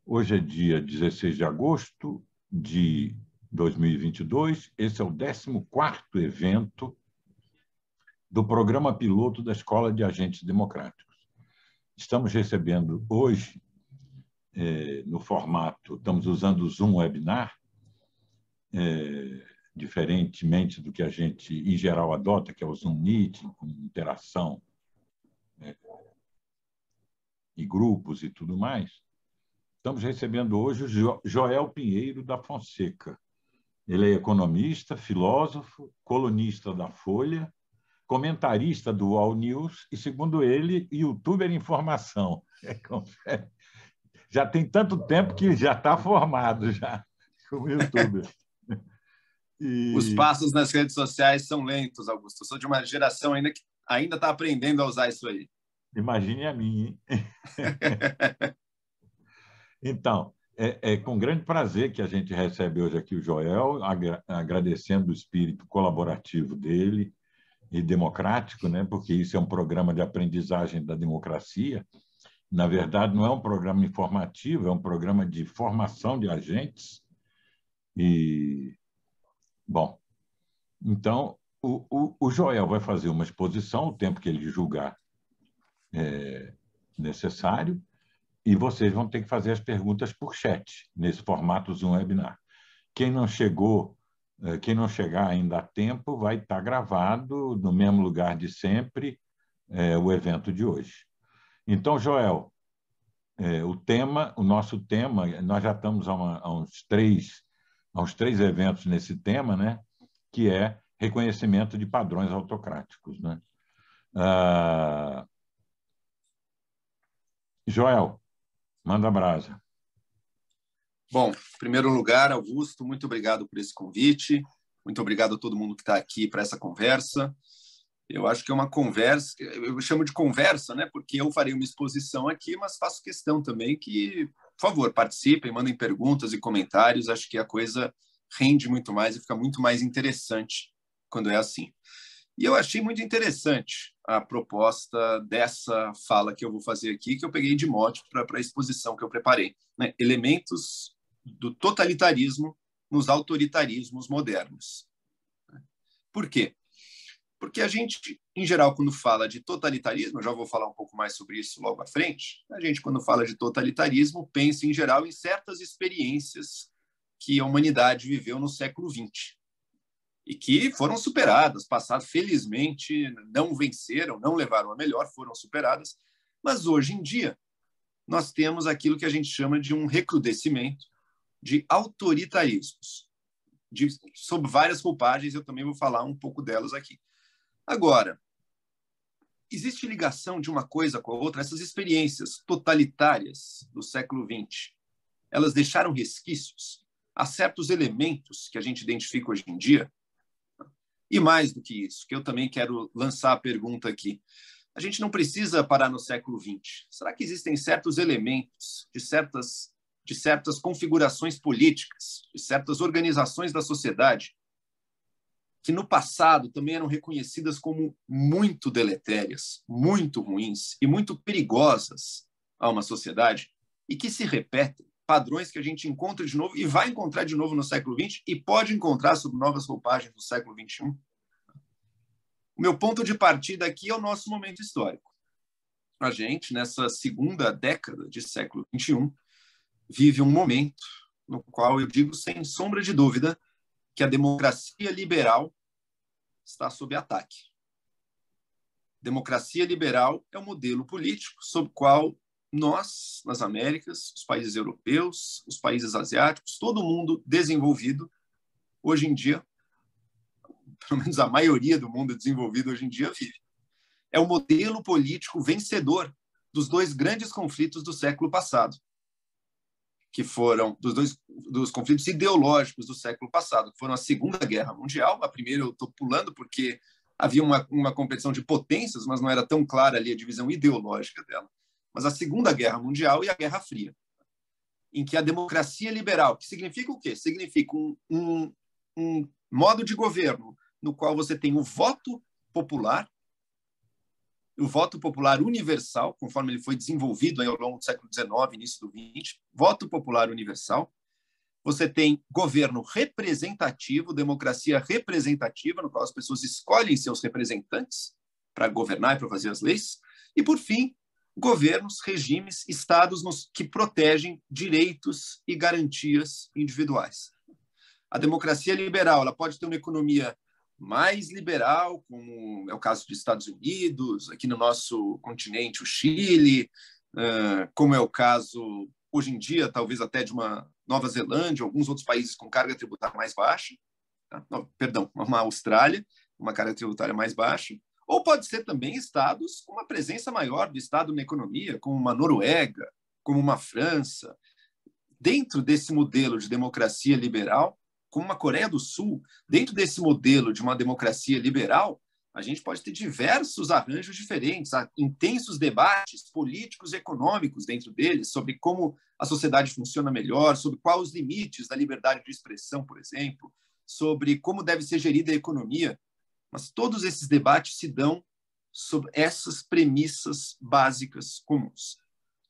Hoje é dia 16 de agosto de 2022. Esse é o 14º evento do programa piloto da Escola de Agentes Democráticos. Estamos recebendo hoje, no formato, estamos usando o Zoom Webinar, diferentemente do que a gente, em geral, adota, que é o Zoom Meeting, com interação e grupos e tudo mais. Estamos recebendo hoje o Joel Pinheiro da Fonseca. Ele é economista, filósofo, colunista da Folha, comentarista do All News e, segundo ele, youtuber em formação. Já tem tanto tempo que já está formado já como youtuber. Os passos nas redes sociais são lentos, Augusto. Eu sou de uma geração ainda que ainda está aprendendo a usar isso aí. Imagine a minha, hein? Então, é com grande prazer que a gente recebe hoje aqui o Joel, agradecendo o espírito colaborativo dele e democrático, né? Porque isso é um programa de aprendizagem da democracia. Na verdade, não é um programa informativo, é um programa de formação de agentes. E, bom, então, o Joel vai fazer uma exposição, o tempo que ele julgar necessário, e vocês vão ter que fazer as perguntas por chat, nesse formato Zoom Webinar. Quem não chegar ainda a tempo, vai estar gravado no mesmo lugar de sempre, o evento de hoje. Então, Joel, o nosso tema, nós já estamos há uns três eventos nesse tema, né? Que é reconhecimento de padrões autocráticos, né? Joel, manda brasa. Bom, em primeiro lugar, Augusto, muito obrigado por esse convite. Muito obrigado a todo mundo que está aqui para essa conversa. Eu acho que é uma conversa, eu chamo de conversa, né? Porque eu farei uma exposição aqui, mas faço questão também que, por favor, participem, mandem perguntas e comentários. Acho que a coisa rende muito mais e fica muito mais interessante quando é assim. E eu achei muito interessante a proposta dessa fala que eu vou fazer aqui, que eu peguei de mote para a exposição que eu preparei, né? Elementos do totalitarismo nos autoritarismos modernos. Por quê? Porque a gente, em geral, quando fala de totalitarismo, eu já vou falar um pouco mais sobre isso logo à frente, a gente, quando fala de totalitarismo, pensa, em geral, em certas experiências que a humanidade viveu no século XX e que foram superadas, passadas, felizmente, não venceram, não levaram a melhor, foram superadas, mas hoje em dia nós temos aquilo que a gente chama de um recrudescimento de autoritarismos, sob várias roupagens, eu também vou falar um pouco delas aqui. Agora, existe ligação de uma coisa com a outra? Essas experiências totalitárias do século XX, elas deixaram resquícios a certos elementos que a gente identifica hoje em dia? E mais do que isso, que eu também quero lançar a pergunta aqui. A gente não precisa parar no século XX. Será que existem certos elementos de certas configurações políticas, de certas organizações da sociedade, que no passado também eram reconhecidas como muito deletérias, muito ruins e muito perigosas a uma sociedade, e que se repetem, padrões que a gente encontra de novo e vai encontrar de novo no século XX e pode encontrar sob novas roupagens no século XXI? O meu ponto de partida aqui é o nosso momento histórico. A gente, nessa segunda década de século XXI, vive um momento no qual eu digo sem sombra de dúvida que a democracia liberal está sob ataque. Democracia liberal é o modelo político sob o qual nós, nas Américas, os países europeus, os países asiáticos, todo mundo desenvolvido, hoje em dia, pelo menos a maioria do mundo desenvolvido hoje em dia vive. É o modelo político vencedor dos dois grandes conflitos do século passado, que foram dos conflitos ideológicos do século passado, que foram a Segunda Guerra Mundial. A primeira eu estou pulando porque havia uma competição de potências, mas não era tão clara ali a divisão ideológica dela. Mas a Segunda Guerra Mundial e a Guerra Fria, em que a democracia liberal, que significa o quê? Significa um modo de governo no qual você tem o voto popular o voto popular universal, conforme ele foi desenvolvido aí ao longo do século XIX, início do XX, voto popular universal. Você tem governo representativo, democracia representativa, no qual as pessoas escolhem seus representantes para governar e para fazer as leis. E, por fim, governos, regimes, estados que protegem direitos e garantias individuais. A democracia liberal, ela pode ter uma economia mais liberal, como é o caso dos Estados Unidos, aqui no nosso continente, o Chile, como é o caso, hoje em dia, talvez até de uma Nova Zelândia, alguns outros países com carga tributária mais baixa, tá? Perdão, uma Austrália, uma carga tributária mais baixa, ou pode ser também estados com uma presença maior do Estado na economia, como uma Noruega, como uma França. Dentro desse modelo de democracia liberal, como uma Coreia do Sul, dentro desse modelo de uma democracia liberal, a gente pode ter diversos arranjos diferentes, intensos debates políticos e econômicos dentro deles, sobre como a sociedade funciona melhor, sobre quais os limites da liberdade de expressão, por exemplo, sobre como deve ser gerida a economia. Mas todos esses debates se dão sobre essas premissas básicas comuns,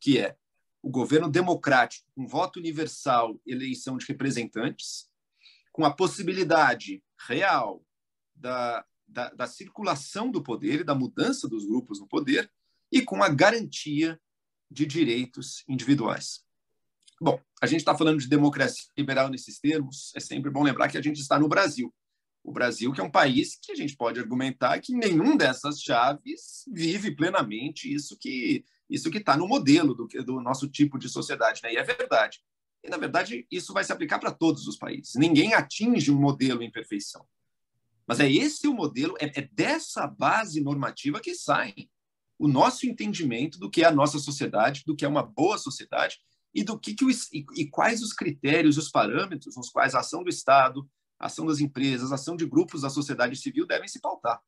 que é o governo democrático, com voto universal, eleição de representantes, com a possibilidade real da circulação do poder e da mudança dos grupos no poder, e com a garantia de direitos individuais. Bom, a gente está falando de democracia liberal nesses termos, é sempre bom lembrar que a gente está no Brasil. O Brasil, que é um país que a gente pode argumentar que nenhum dessas chaves vive plenamente isso que está no modelo do nosso tipo de sociedade, né? E é verdade. E, na verdade, isso vai se aplicar para todos os países. Ninguém atinge um modelo em perfeição. Mas é esse o modelo, é dessa base normativa que sai o nosso entendimento do que é a nossa sociedade, do que é uma boa sociedade e e quais os critérios, os parâmetros nos quais a ação do Estado, a ação das empresas, a ação de grupos da sociedade civil devem se pautar.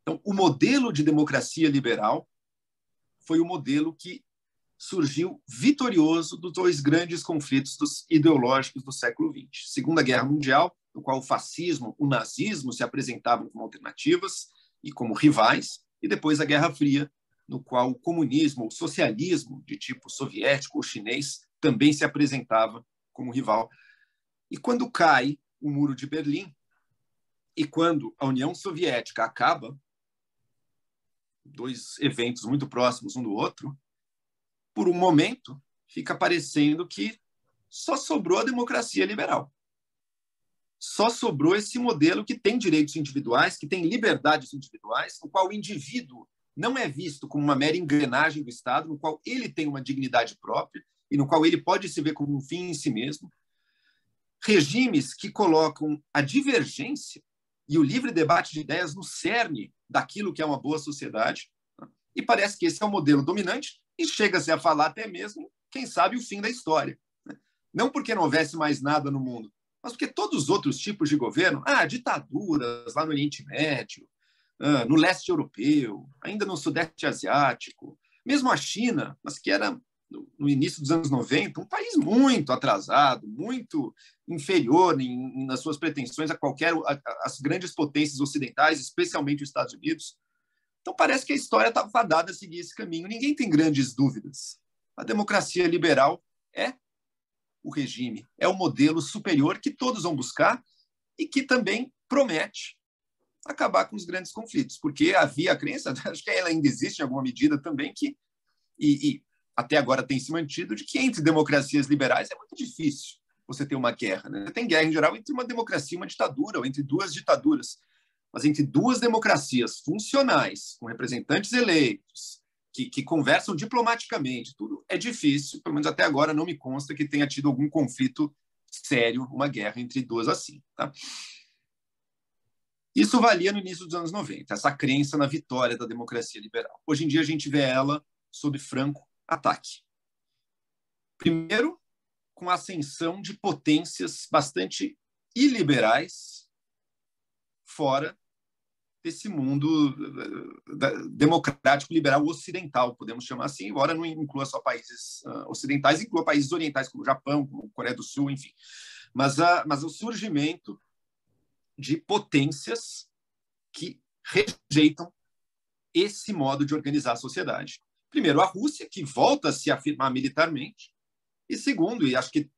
Então, o modelo de democracia liberal foi o modelo que surgiu vitorioso dos dois grandes conflitos ideológicos do século XX. Segunda Guerra Mundial, no qual o fascismo, o nazismo se apresentavam como alternativas e como rivais, e depois a Guerra Fria, no qual o comunismo, o socialismo de tipo soviético ou chinês também se apresentava como rival. E quando cai o Muro de Berlim, e quando a União Soviética acaba, dois eventos muito próximos um do outro, por um momento, fica parecendo que só sobrou a democracia liberal. Só sobrou esse modelo que tem direitos individuais, que tem liberdades individuais, no qual o indivíduo não é visto como uma mera engrenagem do Estado, no qual ele tem uma dignidade própria e no qual ele pode se ver como um fim em si mesmo. Regimes que colocam a divergência e o livre debate de ideias no cerne daquilo que é uma boa sociedade. E parece que esse é o modelo dominante e chega-se a falar até mesmo, quem sabe, o fim da história. Não porque não houvesse mais nada no mundo, mas porque todos os outros tipos de governo, ditaduras lá no Oriente Médio, no leste europeu, ainda no sudeste asiático, mesmo a China, mas que era, no início dos anos 90, um país muito atrasado, muito inferior nas suas pretensões às grandes potências ocidentais, especialmente os Estados Unidos. Então, parece que a história está fadada a seguir esse caminho. Ninguém tem grandes dúvidas. A democracia liberal é o regime, é o modelo superior que todos vão buscar e que também promete acabar com os grandes conflitos, porque havia a crença, acho que ela ainda existe em alguma medida também, e até agora tem se mantido, de que entre democracias liberais é muito difícil você ter uma guerra. Né? Tem guerra, em geral, entre uma democracia e uma ditadura, ou entre duas ditaduras. Mas entre duas democracias funcionais, com representantes eleitos, que conversam diplomaticamente, tudo é difícil, pelo menos até agora não me consta que tenha tido algum conflito sério, uma guerra entre duas assim. Tá? Isso valia no início dos anos 90, essa crença na vitória da democracia liberal. Hoje em dia a gente vê ela sob franco ataque. Primeiro, com a ascensão de potências bastante iliberais fora desse mundo democrático liberal ocidental, podemos chamar assim, embora não inclua só países ocidentais, inclua países orientais como o Japão, como a Coreia do Sul, enfim. Mas o surgimento de potências que rejeitam esse modo de organizar a sociedade. Primeiro, a Rússia, que volta a se afirmar militarmente, e segundo, e acho que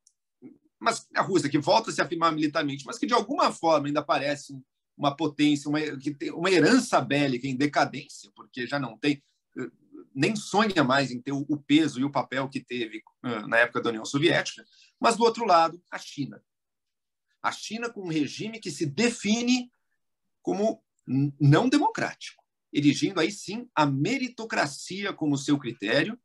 mas a Rússia, que volta a se afirmar militarmente, mas que de alguma forma ainda parece uma potência, que tem uma herança bélica em decadência, porque já não tem, nem sonha mais em ter o peso e o papel que teve na época da União Soviética. Mas, do outro lado, a China. A China com um regime que se define como não democrático, erigindo aí sim a meritocracia como seu critério,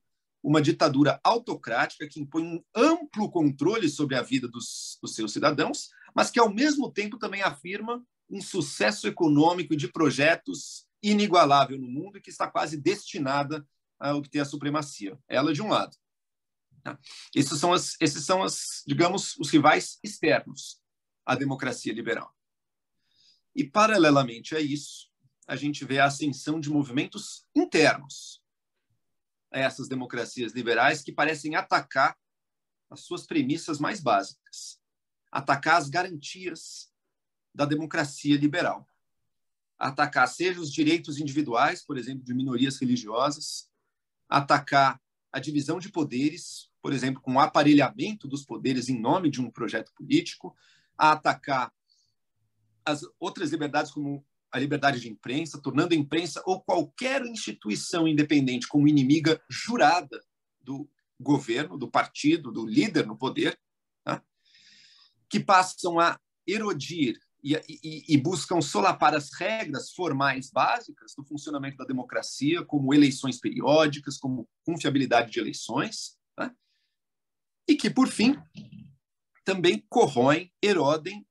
uma ditadura autocrática que impõe um amplo controle sobre a vida dos seus cidadãos, mas que, ao mesmo tempo, também afirma um sucesso econômico e de projetos inigualável no mundo e que está quase destinada a obter a supremacia. Ela de um lado. Esses são, digamos, os rivais externos à democracia liberal. E, paralelamente a isso, a gente vê a ascensão de movimentos internos a essas democracias liberais que parecem atacar as suas premissas mais básicas, atacar as garantias da democracia liberal, atacar seja os direitos individuais, por exemplo, de minorias religiosas, atacar a divisão de poderes, por exemplo, com o aparelhamento dos poderes em nome de um projeto político, a atacar as outras liberdades, como a liberdade de imprensa, tornando a imprensa ou qualquer instituição independente como inimiga jurada do governo, do partido, do líder no poder, tá? Que passam a erodir e buscam solapar as regras formais básicas do funcionamento da democracia, como eleições periódicas, como confiabilidade de eleições, tá? E que, por fim, também corroem, erodem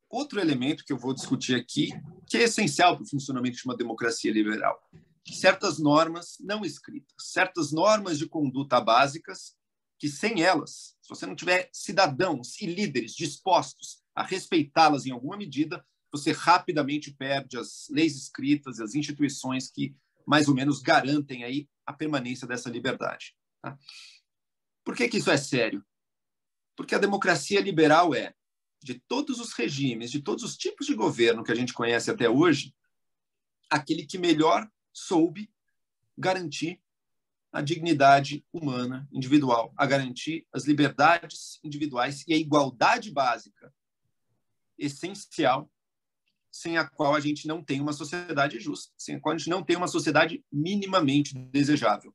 outro elemento que eu vou discutir aqui, que é essencial para o funcionamento de uma democracia liberal. Certas normas não escritas, certas normas de conduta básicas, que sem elas, se você não tiver cidadãos e líderes dispostos a respeitá-las em alguma medida, você rapidamente perde as leis escritas e as instituições que mais ou menos garantem aí a permanência dessa liberdade. Tá? Por que isso é sério? Porque a democracia liberal é, de todos os regimes, de todos os tipos de governo que a gente conhece até hoje, aquele que melhor soube garantir a dignidade humana individual, a garantir as liberdades individuais e a igualdade básica, essencial, sem a qual a gente não tem uma sociedade justa, sem a qual a gente não tem uma sociedade minimamente desejável.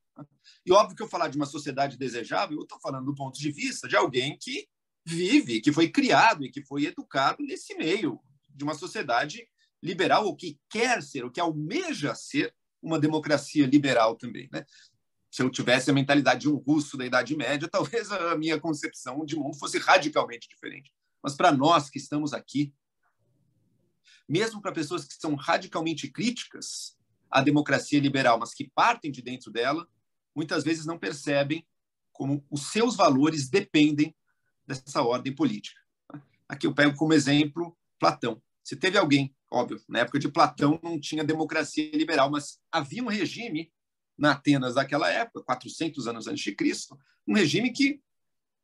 E óbvio que eu falar de uma sociedade desejável, eu estou falando do ponto de vista de alguém que vive, que foi criado e que foi educado nesse meio de uma sociedade liberal, ou que quer ser, ou que almeja ser uma democracia liberal também, né? Se eu tivesse a mentalidade de um russo da Idade Média, talvez a minha concepção de mundo fosse radicalmente diferente. Mas para nós que estamos aqui, mesmo para pessoas que são radicalmente críticas à democracia liberal, mas que partem de dentro dela, muitas vezes não percebem como os seus valores dependem dessa ordem política. Aqui eu pego como exemplo Platão. Se teve alguém, óbvio, na época de Platão não tinha democracia liberal, mas havia um regime na Atenas daquela época, 400 anos antes de Cristo, um regime que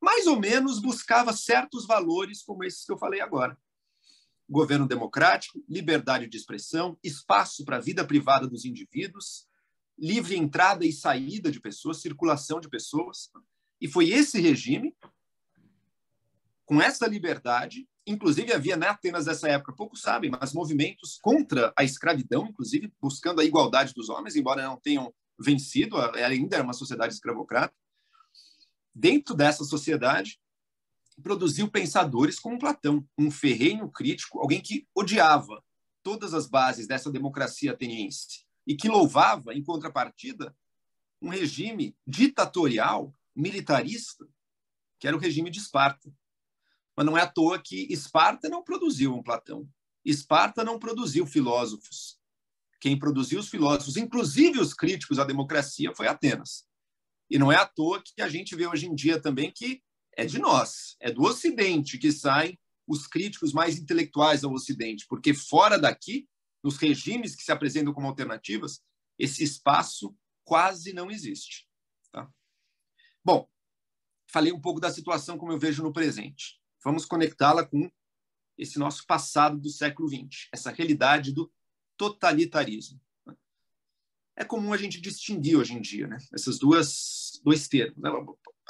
mais ou menos buscava certos valores como esses que eu falei agora. Governo democrático, liberdade de expressão, espaço para a vida privada dos indivíduos, livre entrada e saída de pessoas, circulação de pessoas. E foi esse regime, com essa liberdade, inclusive havia na Atenas dessa época, poucos sabem, mas movimentos contra a escravidão, inclusive buscando a igualdade dos homens, embora não tenham vencido, ela ainda era uma sociedade escravocrata. Dentro dessa sociedade, produziu pensadores como Platão, um ferrenho crítico, alguém que odiava todas as bases dessa democracia ateniense e que louvava, em contrapartida, um regime ditatorial, militarista, que era o regime de Esparta. Mas não é à toa que Esparta não produziu um Platão. Esparta não produziu filósofos. Quem produziu os filósofos, inclusive os críticos à democracia, foi Atenas. E não é à toa que a gente vê hoje em dia também que é de nós, é do Ocidente que saem os críticos mais intelectuais ao Ocidente, porque fora daqui, nos regimes que se apresentam como alternativas, esse espaço quase não existe. Tá? Bom, falei um pouco da situação como eu vejo no presente. Vamos conectá-la com esse nosso passado do século XX, essa realidade do totalitarismo. é comum a gente distinguir hoje em dia, né? Esses dois termos. Né?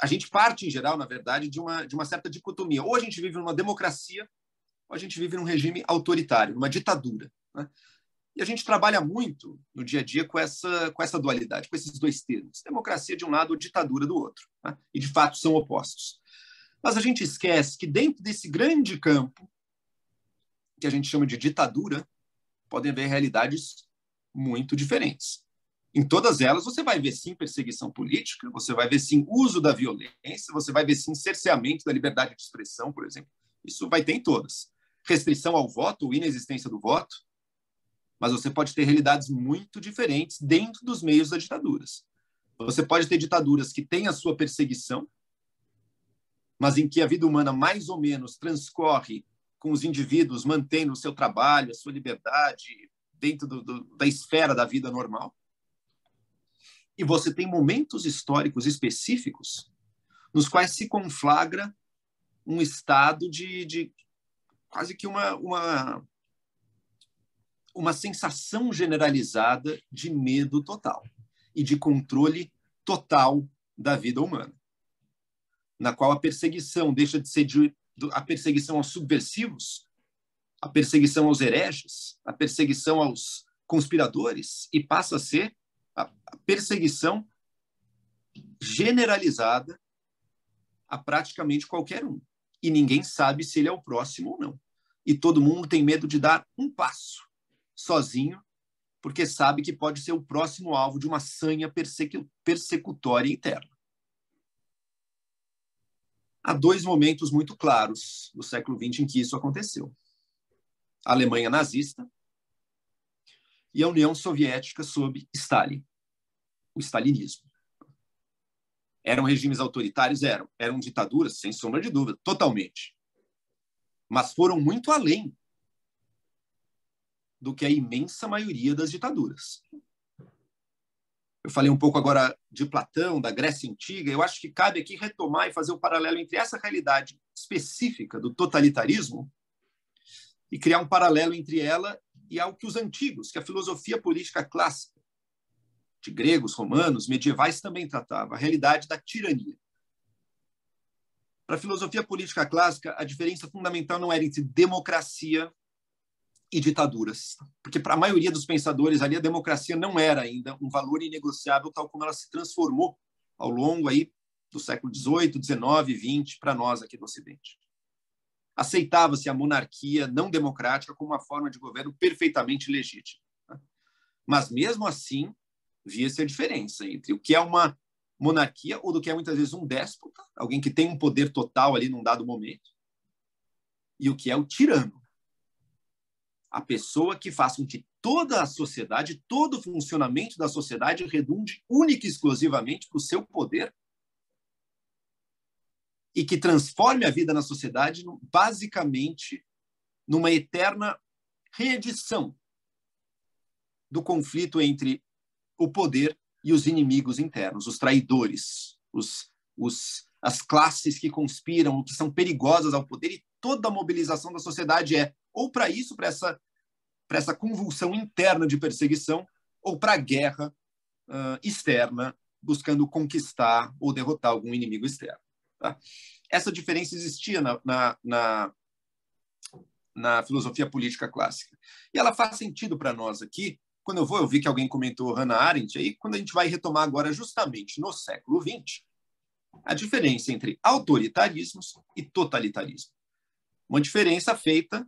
A gente parte, em geral, na verdade, de uma certa dicotomia. Ou a gente vive numa democracia, ou a gente vive num regime autoritário, numa ditadura. Né? E a gente trabalha muito no dia a dia com essa dualidade, com esses dois termos. Democracia de um lado, ditadura do outro. Né? E, de fato, são opostos. Mas a gente esquece que dentro desse grande campo, que a gente chama de ditadura, podem haver realidades muito diferentes. Em todas elas, você vai ver, sim, perseguição política, você vai ver, sim, uso da violência, você vai ver, sim, cerceamento da liberdade de expressão, por exemplo. Isso vai ter em todas. Restrição ao voto ou inexistência do voto, mas você pode ter realidades muito diferentes dentro dos meios das ditaduras. Você pode ter ditaduras que têm a sua perseguição, mas em que a vida humana mais ou menos transcorre com os indivíduos mantendo o seu trabalho, a sua liberdade dentro da esfera da vida normal. E você tem momentos históricos específicos nos quais se conflagra um estado de quase que uma sensação generalizada de medo total e de controle total da vida humana, na qual a perseguição deixa de ser a perseguição aos subversivos, a perseguição aos hereges, a perseguição aos conspiradores, e passa a ser a perseguição generalizada a praticamente qualquer um. E ninguém sabe se ele é o próximo ou não. E todo mundo tem medo de dar um passo sozinho, porque sabe que pode ser o próximo alvo de uma sanha persecutória interna. Há dois momentos muito claros do século XX em que isso aconteceu. A Alemanha nazista e a União Soviética sob Stalin, o stalinismo. Eram regimes autoritários? Eram ditaduras, sem sombra de dúvida, totalmente. Mas foram muito além do que a imensa maioria das ditaduras. Eu falei um pouco agora de Platão, da Grécia Antiga. Eu acho que cabe aqui retomar e fazer o paralelo entre essa realidade específica do totalitarismo e criar um paralelo entre ela e algo que os antigos, que a filosofia política clássica, de gregos, romanos, medievais, também tratava, a realidade da tirania. Para a filosofia política clássica, a diferença fundamental não era entre democracia e ditaduras, porque para a maioria dos pensadores ali a democracia não era ainda um valor inegociável, tal como ela se transformou ao longo aí do século XVIII, XIX, XX, para nós aqui do Ocidente. Aceitava-se a monarquia não democrática como uma forma de governo perfeitamente legítima. Mas, mesmo assim, via-se a diferença entre o que é uma monarquia ou do que é, muitas vezes, um déspota, alguém que tem um poder total ali num dado momento, e o que é o tirano, a pessoa que faz com que toda a sociedade, todo o funcionamento da sociedade redunde única e exclusivamente para o seu poder e que transforme a vida na sociedade basicamente numa eterna reedição do conflito entre o poder e os inimigos internos, os traidores, as classes que conspiram, que são perigosas ao poder, e toda a mobilização da sociedade é ou para isso, para essa convulsão interna de perseguição, ou para a guerra externa, buscando conquistar ou derrotar algum inimigo externo. Tá? Essa diferença existia na filosofia política clássica. E ela faz sentido para nós aqui, quando eu vi que alguém comentou Hannah Arendt, aí, quando a gente vai retomar agora justamente no século XX, a diferença entre autoritarismos e totalitarismo. Uma diferença feita,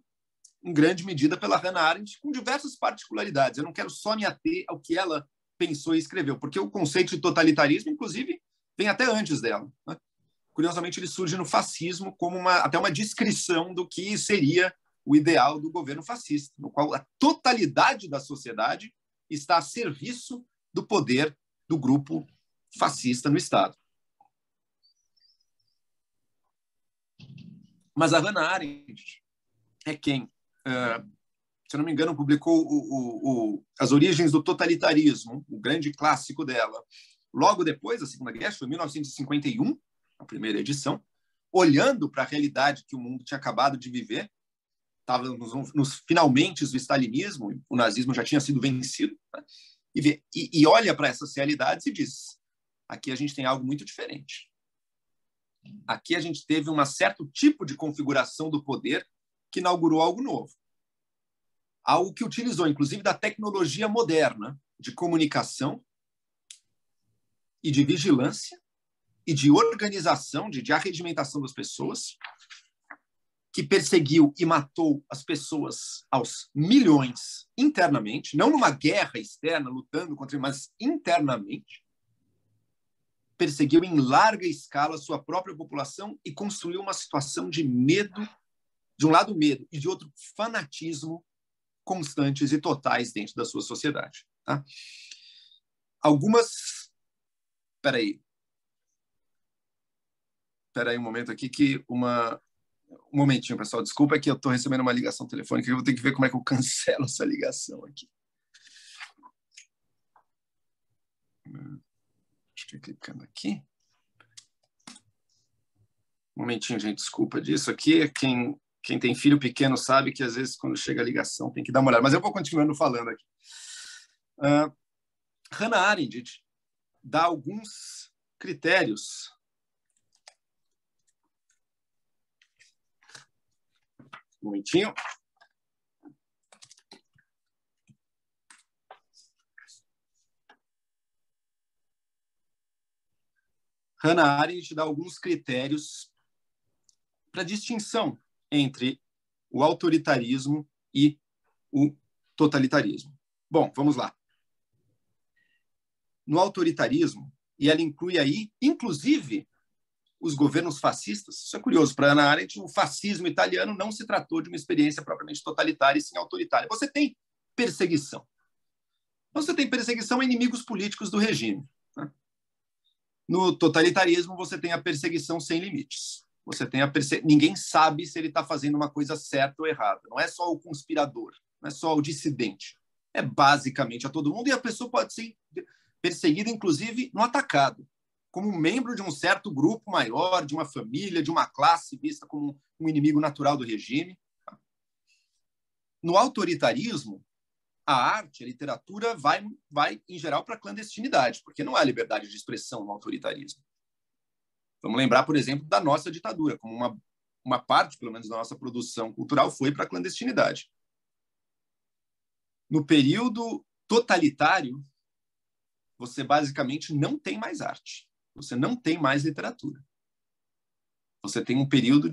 em grande medida, pela Hannah Arendt, com diversas particularidades. Eu não quero só me ater ao que ela pensou e escreveu, porque o conceito de totalitarismo, inclusive, vem até antes dela. Né? Curiosamente, ele surge no fascismo como até uma descrição do que seria o ideal do governo fascista, no qual a totalidade da sociedade está a serviço do poder do grupo fascista no Estado. Mas a Hannah Arendt é quem, se eu não me engano, publicou As Origens do Totalitarismo, o grande clássico dela, logo depois da Segunda Guerra, foi em 1951, a primeira edição, olhando para a realidade que o mundo tinha acabado de viver. Estava nos finalmente do stalinismo, o nazismo já tinha sido vencido, né? e olha para essas realidades e diz: aqui a gente tem algo muito diferente. Aqui a gente teve um certo tipo de configuração do poder que inaugurou algo novo. Algo que utilizou, inclusive, da tecnologia moderna de comunicação e de vigilância e de organização, de arregimentação das pessoas, que perseguiu e matou as pessoas aos milhões internamente, não numa guerra externa, lutando contra, mas internamente. Perseguiu em larga escala a sua própria população e construiu uma situação de medo, de um lado medo e de outro fanatismo constantes e totais dentro da sua sociedade. Tá? Algumas... Espera aí um momento aqui que Um momentinho, pessoal. Desculpa, é que eu estou recebendo uma ligação telefônica e eu vou ter que ver como é que eu cancelo essa ligação aqui. Acho que clicando aqui. Um momentinho, gente. Desculpa disso aqui. Quem tem filho pequeno sabe que, às vezes, quando chega a ligação, tem que dar uma olhada. Mas eu vou continuando falando aqui. Hannah Arendt dá alguns critérios. Um momentinho. Hannah Arendt dá alguns critérios para distinção entre o autoritarismo e o totalitarismo. Bom, vamos lá. No autoritarismo, e ela inclui aí, inclusive, os governos fascistas. Isso é curioso. Para Hannah Arendt, o fascismo italiano não se tratou de uma experiência propriamente totalitária, e sim autoritária. Você tem perseguição. Você tem perseguição a inimigos políticos do regime. Né? No totalitarismo, você tem a perseguição sem limites. Você tem ninguém sabe se ele está fazendo uma coisa certa ou errada. Não é só o conspirador, não é só o dissidente. É basicamente a todo mundo, e a pessoa pode ser perseguida, inclusive, no atacado, como membro de um certo grupo maior, de uma família, de uma classe vista como um inimigo natural do regime. No autoritarismo, a arte, a literatura vai em geral, para a clandestinidade, porque não há liberdade de expressão no autoritarismo. Vamos lembrar, por exemplo, da nossa ditadura, como uma parte, pelo menos, da nossa produção cultural foi para a clandestinidade. No período totalitário, você basicamente não tem mais arte. Você não tem mais literatura. Você tem um período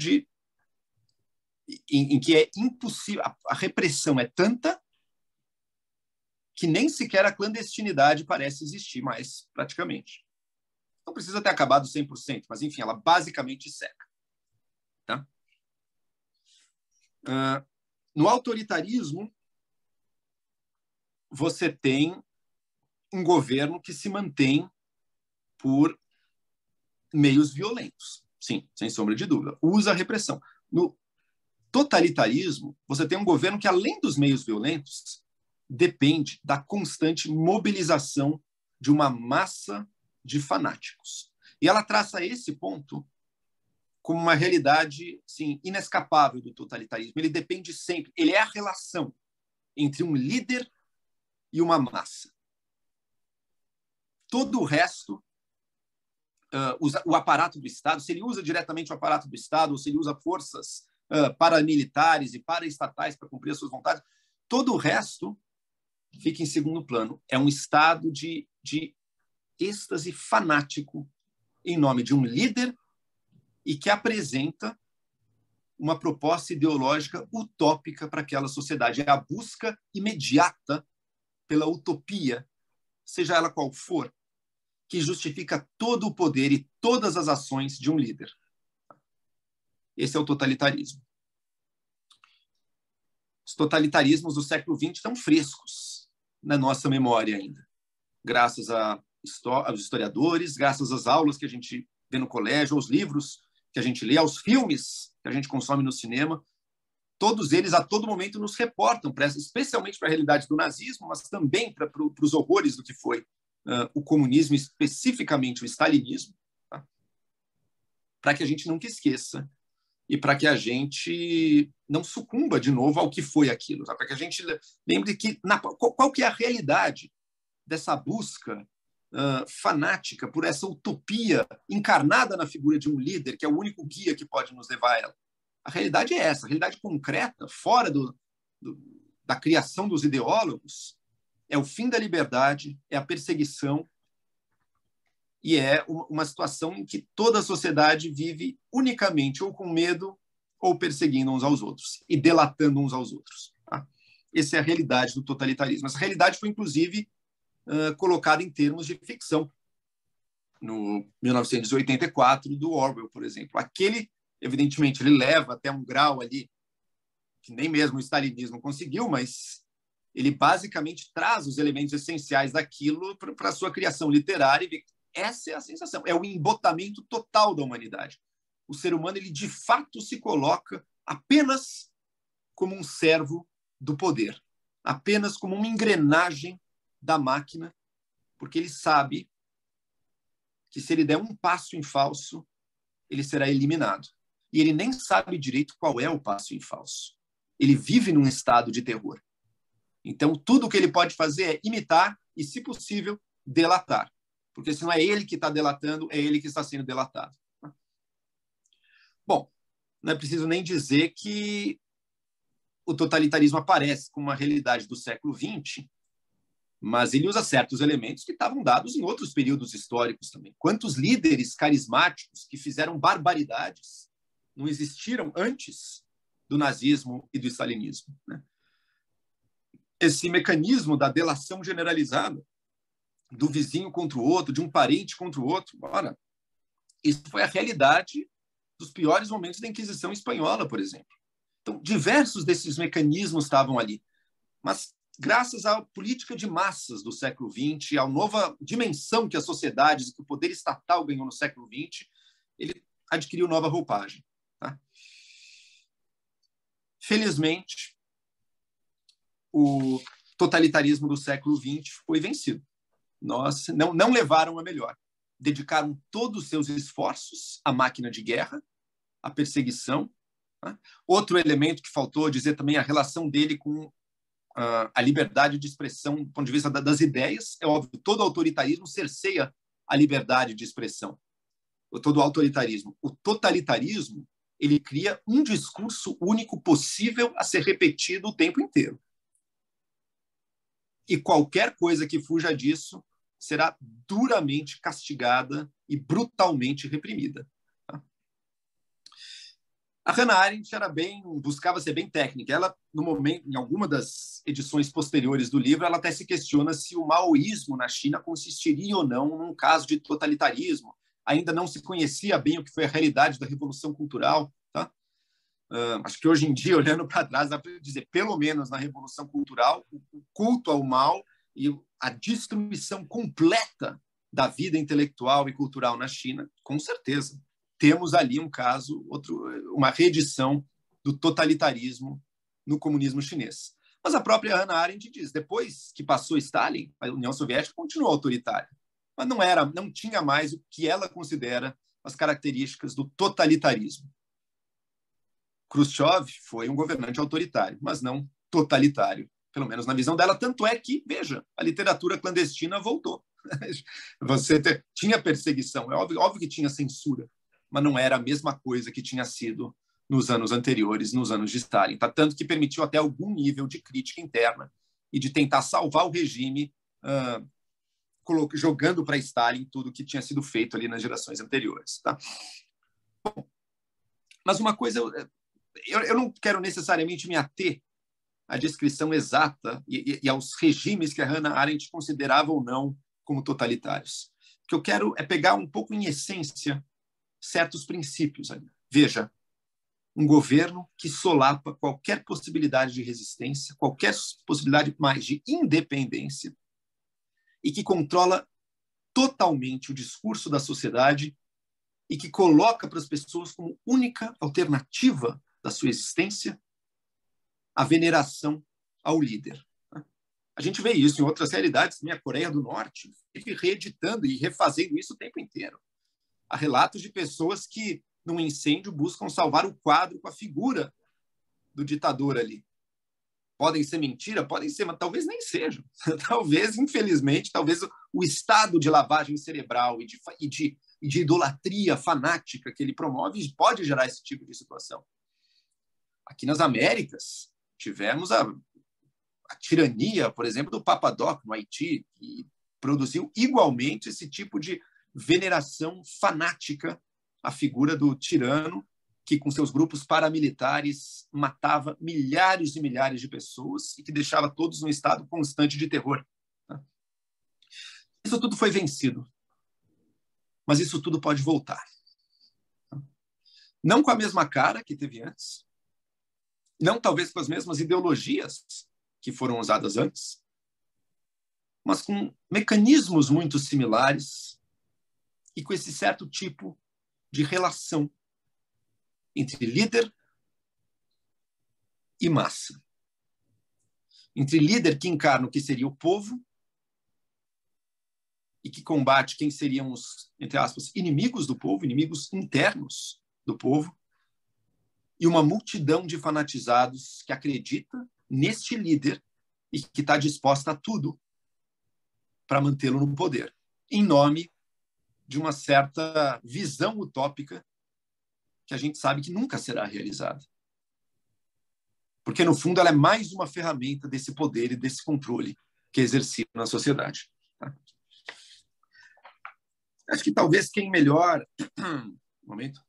em que é impossível, a repressão é tanta que nem sequer a clandestinidade parece existir mais, praticamente. Não precisa ter acabado 100%, mas, enfim, ela basicamente seca. Tá? No autoritarismo, você tem um governo que se mantém por meios violentos. Sim, sem sombra de dúvida. Usa a repressão. No totalitarismo, você tem um governo que, além dos meios violentos, depende da constante mobilização de uma massa de fanáticos. E ela traça esse ponto como uma realidade, assim, inescapável do totalitarismo. Ele depende sempre, ele é a relação entre um líder e uma massa. Todo o resto, o aparato do Estado, se ele usa diretamente o aparato do Estado, ou se ele usa forças paramilitares e paraestatais para cumprir as suas vontades, todo o resto fica em segundo plano. É um estado de êxtase fanático em nome de um líder e que apresenta uma proposta ideológica utópica para aquela sociedade. É a busca imediata pela utopia, seja ela qual for, que justifica todo o poder e todas as ações de um líder. Esse é o totalitarismo. Os totalitarismos do século XX estão frescos na nossa memória ainda, graças aos historiadores, graças às aulas que a gente vê no colégio, aos livros que a gente lê, aos filmes que a gente consome no cinema. Todos eles, a todo momento, nos reportam, especialmente para a realidade do nazismo, mas também para os horrores do que foi o comunismo, especificamente o stalinismo, tá? Para que a gente nunca esqueça e para que a gente não sucumba de novo ao que foi aquilo, tá? Para que a gente lembre que qual que é a realidade dessa busca fanática por essa utopia encarnada na figura de um líder, que é o único guia que pode nos levar a ela. A realidade é essa, a realidade concreta, fora da criação dos ideólogos, é o fim da liberdade, é a perseguição e é uma situação em que toda a sociedade vive unicamente ou com medo ou perseguindo uns aos outros e delatando uns aos outros. Tá? Essa é a realidade do totalitarismo. Essa realidade foi, inclusive, colocada em termos de ficção. No 1984, do Orwell, por exemplo. Aquele, evidentemente, ele leva até um grau ali que nem mesmo o stalinismo conseguiu, mas ele basicamente traz os elementos essenciais daquilo para a sua criação literária. E essa é a sensação, é o embotamento total da humanidade. O ser humano, ele de fato se coloca apenas como um servo do poder, apenas como uma engrenagem da máquina, porque ele sabe que se ele der um passo em falso, ele será eliminado. E ele nem sabe direito qual é o passo em falso. Ele vive num estado de terror. Então, tudo o que ele pode fazer é imitar e, se possível, delatar. Porque se não é ele que está delatando, é ele que está sendo delatado. Bom, não é preciso nem dizer que o totalitarismo aparece como uma realidade do século XX, mas ele usa certos elementos que estavam dados em outros períodos históricos também. Quantos líderes carismáticos que fizeram barbaridades não existiram antes do nazismo e do stalinismo, né? Esse mecanismo da delação generalizada do vizinho contra o outro, de um parente contra o outro, ora, isso foi a realidade dos piores momentos da Inquisição espanhola, por exemplo. Então, diversos desses mecanismos estavam ali, mas graças à política de massas do século XX, à nova dimensão que as sociedades, que o poder estatal ganhou no século XX, ele adquiriu nova roupagem. Tá? Felizmente, o totalitarismo do século XX foi vencido. Nós não levaram a melhor. Dedicaram todos os seus esforços à máquina de guerra, à perseguição. Tá? Outro elemento que faltou dizer também, a relação dele com a liberdade de expressão do ponto de vista das ideias. É óbvio, todo autoritarismo cerceia a liberdade de expressão. Todo autoritarismo. O totalitarismo, ele cria um discurso único possível a ser repetido o tempo inteiro. E qualquer coisa que fuja disso será duramente castigada e brutalmente reprimida. A Hannah Arendt buscava ser bem técnica. Ela, no momento, em alguma das edições posteriores do livro, ela até se questiona se o maoísmo na China consistiria ou não num caso de totalitarismo. Ainda não se conhecia bem o que foi a realidade da Revolução Cultural. Tá? Acho que hoje em dia, olhando para trás, dá para dizer, pelo menos na Revolução Cultural, o culto ao mal e a destruição completa da vida intelectual e cultural na China, com certeza. Temos ali um caso, uma reedição do totalitarismo no comunismo chinês. Mas a própria Hannah Arendt diz, depois que passou Stalin, a União Soviética continuou autoritária, mas não tinha mais o que ela considera as características do totalitarismo. Khrushchev foi um governante autoritário, mas não totalitário, pelo menos na visão dela. Tanto é que, veja, a literatura clandestina voltou. Tinha perseguição, é óbvio que tinha censura, mas não era a mesma coisa que tinha sido nos anos anteriores, nos anos de Stalin. Tá? Tanto que permitiu até algum nível de crítica interna e de tentar salvar o regime, jogando para Stalin tudo que tinha sido feito ali nas gerações anteriores. Tá? Bom, mas uma coisa, eu não quero necessariamente me ater à descrição exata e aos regimes que a Hannah Arendt considerava ou não como totalitários. O que eu quero é pegar um pouco em essência certos princípios ali. Veja, um governo que solapa qualquer possibilidade de resistência, qualquer possibilidade mais de independência e que controla totalmente o discurso da sociedade e que coloca para as pessoas como única alternativa da sua existência a veneração ao líder. A gente vê isso em outras realidades, também a Coreia do Norte, reeditando e refazendo isso o tempo inteiro. Há relatos de pessoas que, num incêndio, buscam salvar o quadro com a figura do ditador ali. Podem ser mentira? Podem ser, mas talvez nem sejam. Talvez, infelizmente, talvez o estado de lavagem cerebral e de idolatria fanática que ele promove pode gerar esse tipo de situação. Aqui nas Américas, tivemos a tirania, por exemplo, do Papa Doc no Haiti, que produziu igualmente esse tipo de veneração fanática à figura do tirano, que com seus grupos paramilitares matava milhares e milhares de pessoas e que deixava todos num estado constante de terror. Isso tudo foi vencido, mas isso tudo pode voltar. Não com a mesma cara que teve antes, não talvez com as mesmas ideologias que foram usadas antes, mas com mecanismos muito similares e com esse certo tipo de relação entre líder e massa. Entre líder que encarna o que seria o povo e que combate quem seriam os, entre aspas, inimigos do povo, inimigos internos do povo, e uma multidão de fanatizados que acredita neste líder e que está disposta a tudo para mantê-lo no poder, em nome de uma certa visão utópica que a gente sabe que nunca será realizada. Porque, no fundo, ela é mais uma ferramenta desse poder e desse controle que é exercido na sociedade. Acho que talvez quem melhor... Um momento.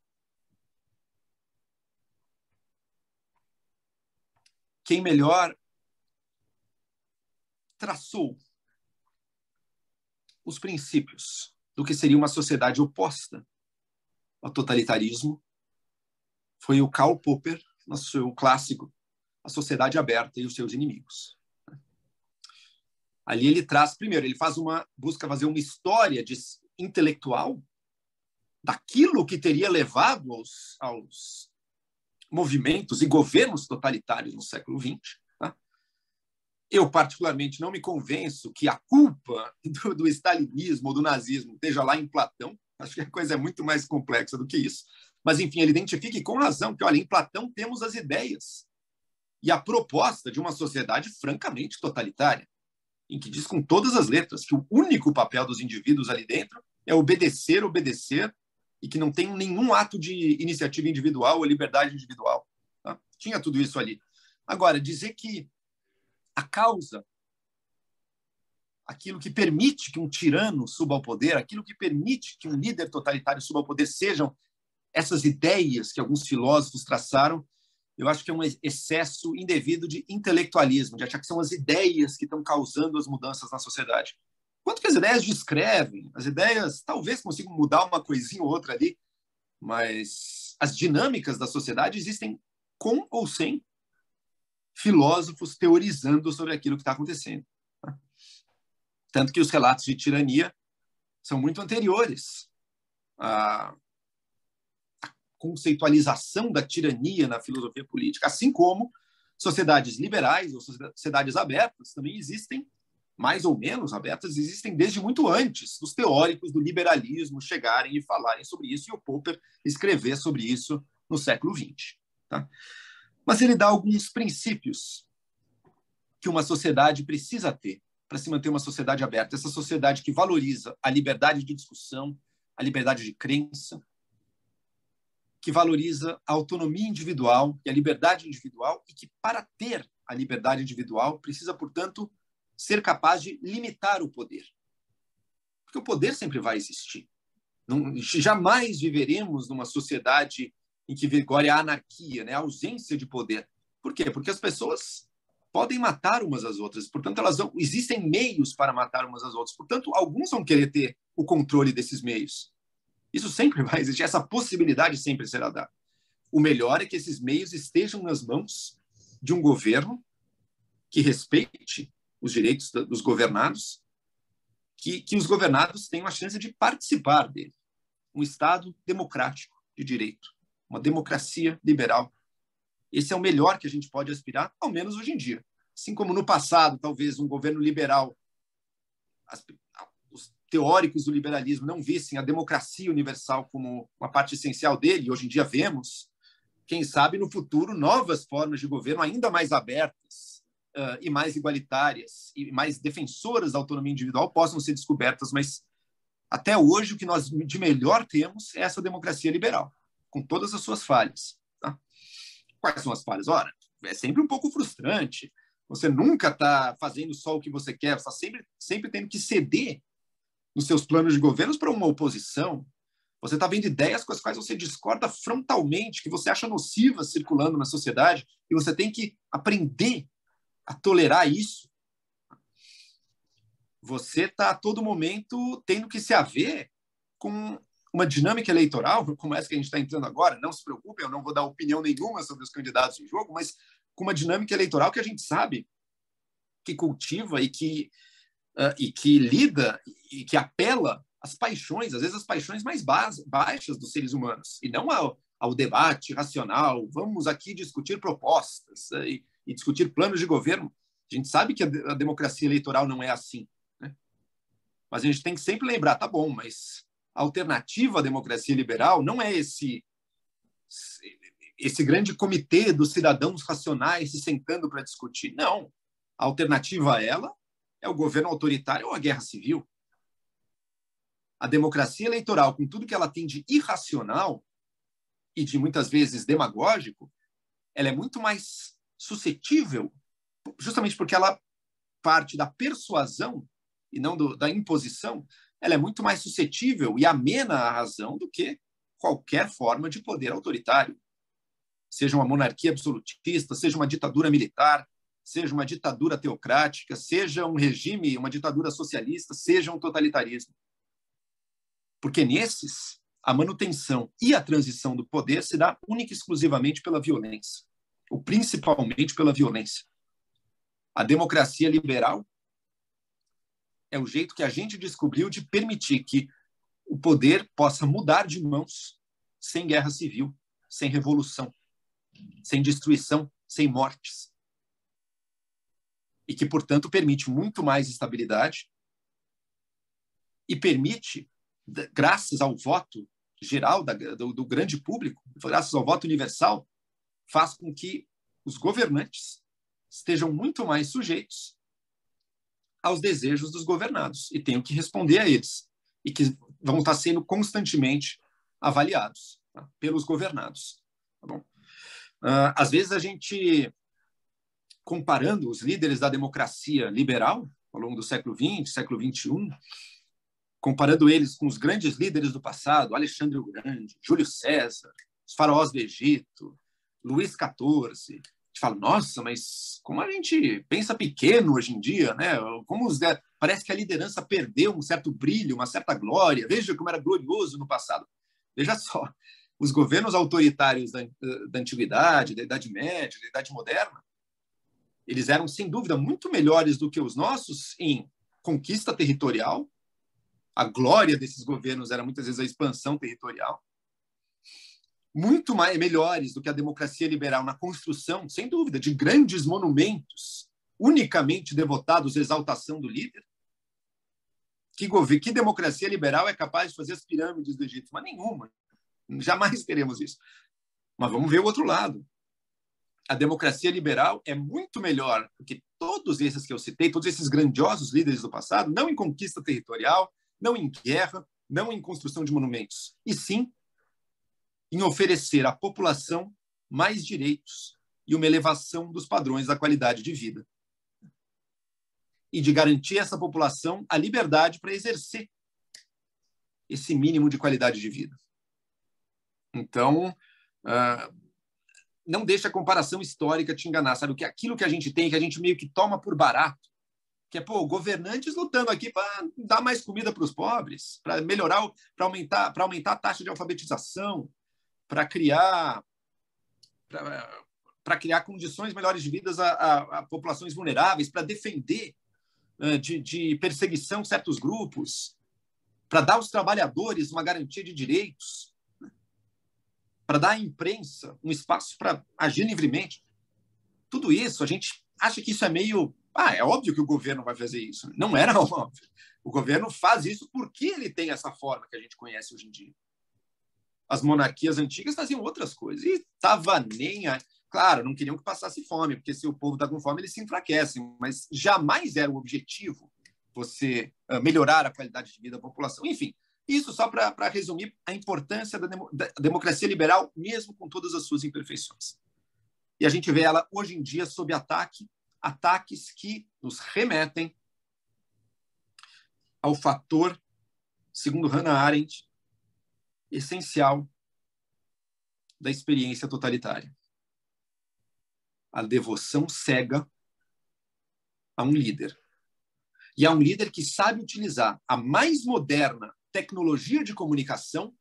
Quem melhor traçou os princípios do que seria uma sociedade oposta ao totalitarismo foi o Karl Popper, no seu clássico A Sociedade Aberta e os Seus Inimigos. Ali ele traz, primeiro, ele busca fazer uma história intelectual daquilo que teria levado aos movimentos e governos totalitários no século XX. Tá? Eu, particularmente, não me convenço que a culpa do stalinismo ou do nazismo esteja lá em Platão. Acho que a coisa é muito mais complexa do que isso. Mas, enfim, ele identifica, e com razão, que, olha, em Platão temos as ideias e a proposta de uma sociedade francamente totalitária, em que diz com todas as letras que o único papel dos indivíduos ali dentro é obedecer, e que não tem nenhum ato de iniciativa individual ou liberdade individual. Tá? Tinha tudo isso ali. Agora, dizer que a causa, aquilo que permite que um tirano suba ao poder, aquilo que permite que um líder totalitário suba ao poder sejam essas ideias que alguns filósofos traçaram, eu acho que é um excesso indevido de intelectualismo, de achar que são as ideias que estão causando as mudanças na sociedade. Quanto que as ideias descrevem, as ideias talvez consigam mudar uma coisinha ou outra ali, mas as dinâmicas da sociedade existem com ou sem filósofos teorizando sobre aquilo que está acontecendo. Tanto que os relatos de tirania são muito anteriores à conceitualização da tirania na filosofia política, assim como sociedades liberais ou sociedades abertas também existem, mais ou menos abertas, existem desde muito antes dos teóricos do liberalismo chegarem e falarem sobre isso, e o Popper escrever sobre isso no século XX. Tá? Mas ele dá alguns princípios que uma sociedade precisa ter para se manter uma sociedade aberta, essa sociedade que valoriza a liberdade de discussão, a liberdade de crença, que valoriza a autonomia individual e a liberdade individual, e que, para ter a liberdade individual, precisa, portanto, ser capaz de limitar o poder. Porque o poder sempre vai existir. Jamais viveremos numa sociedade em que vigore a anarquia, né? A ausência de poder. Por quê? Porque as pessoas podem matar umas às outras. Portanto, existem meios para matar umas às outras. Portanto, alguns vão querer ter o controle desses meios. Isso sempre vai existir, essa possibilidade sempre será dada. O melhor é que esses meios estejam nas mãos de um governo que respeite os direitos dos governados, que os governados tenham a chance de participar dele. Um Estado democrático de direito, uma democracia liberal. Esse é o melhor que a gente pode aspirar, ao menos hoje em dia. Assim como no passado, talvez um governo liberal, os teóricos do liberalismo não vissem a democracia universal como uma parte essencial dele, e hoje em dia vemos, quem sabe no futuro, novas formas de governo ainda mais abertas e mais igualitárias e mais defensoras da autonomia individual possam ser descobertas, mas até hoje o que nós de melhor temos é essa democracia liberal, com todas as suas falhas. Tá? Quais são as falhas? Ora, é sempre um pouco frustrante. Você nunca está fazendo só o que você quer, você está sempre tendo que ceder nos seus planos de governo para uma oposição. Você está vendo ideias com as quais você discorda frontalmente, que você acha nocivas circulando na sociedade, e você tem que aprender a tolerar isso. Você está a todo momento tendo que se haver com uma dinâmica eleitoral, como essa que a gente está entrando agora. Não se preocupe, eu não vou dar opinião nenhuma sobre os candidatos em jogo, mas com uma dinâmica eleitoral que a gente sabe que cultiva e que lida e que apela às paixões, às vezes as paixões mais baixas dos seres humanos, e não ao debate racional. Vamos aqui discutir propostas e discutir planos de governo. A gente sabe que a democracia eleitoral não é assim, né? Mas a gente tem que sempre lembrar, tá bom, mas a alternativa à democracia liberal não é esse grande comitê dos cidadãos racionais se sentando para discutir. Não. A alternativa a ela é o governo autoritário ou a guerra civil. A democracia eleitoral, com tudo que ela tem de irracional e de muitas vezes demagógico, ela é muito mais suscetível, justamente porque ela parte da persuasão e não da imposição, ela é muito mais suscetível e amena à razão do que qualquer forma de poder autoritário. Seja uma monarquia absolutista, seja uma ditadura militar, seja uma ditadura teocrática, seja um regime, uma ditadura socialista, seja um totalitarismo. Porque nesses, a manutenção e a transição do poder se dá única e exclusivamente pela violência, ou principalmente pela violência. A democracia liberal é o jeito que a gente descobriu de permitir que o poder possa mudar de mãos sem guerra civil, sem revolução, sem destruição, sem mortes. E que, portanto, permite muito mais estabilidade e permite, graças ao voto geral do grande público, graças ao voto universal, faz com que os governantes estejam muito mais sujeitos aos desejos dos governados e tenham que responder a eles, e que vão estar sendo constantemente avaliados, tá, pelos governados. Tá bom? Às vezes a gente, comparando os líderes da democracia liberal ao longo do século XX, século XXI, comparando eles com os grandes líderes do passado, Alexandre o Grande, Júlio César, os faraós do Egito, Luís XIV, a gente fala, nossa, mas como a gente pensa pequeno hoje em dia, né? Como parece que a liderança perdeu um certo brilho, uma certa glória. Veja como era glorioso no passado. Veja só, os governos autoritários da Antiguidade, da Idade Média, da Idade Moderna, eles eram, sem dúvida, muito melhores do que os nossos em conquista territorial. A glória desses governos era, muitas vezes, a expansão territorial. Muito melhores do que a democracia liberal na construção, sem dúvida, de grandes monumentos unicamente devotados à exaltação do líder. Que democracia liberal é capaz de fazer as pirâmides do Egito? Mas nenhuma. Jamais teremos isso. Mas vamos ver o outro lado. A democracia liberal é muito melhor do que todos esses que eu citei, todos esses grandiosos líderes do passado, não em conquista territorial, não em guerra, não em construção de monumentos, e sim em oferecer à população mais direitos e uma elevação dos padrões da qualidade de vida. E de garantir a essa população a liberdade para exercer esse mínimo de qualidade de vida. Então, não deixe a comparação histórica te enganar, sabe? O que aquilo que a gente tem, que a gente meio que toma por barato, que é, governantes lutando aqui para dar mais comida para os pobres, para melhorar, para aumentar a taxa de alfabetização, para criar condições melhores de vida a populações vulneráveis, para defender de perseguição certos grupos, para dar aos trabalhadores uma garantia de direitos, para dar à imprensa um espaço para agir livremente. Tudo isso, a gente acha que isso é meio... é óbvio que o governo vai fazer isso. Não era óbvio. O governo faz isso porque ele tem essa forma que a gente conhece hoje em dia. As monarquias antigas faziam outras coisas. E estava nem... Claro, não queriam que passasse fome, porque se o povo está com fome, eles se enfraquecem, mas jamais era o objetivo você melhorar a qualidade de vida da população. Enfim, isso só para resumir a importância da democracia liberal, mesmo com todas as suas imperfeições. E a gente vê ela, hoje em dia, sob ataques que nos remetem ao fator, segundo Hannah Arendt, essencial da experiência totalitária. A devoção cega a um líder. E a um líder que sabe utilizar a mais moderna tecnologia de comunicação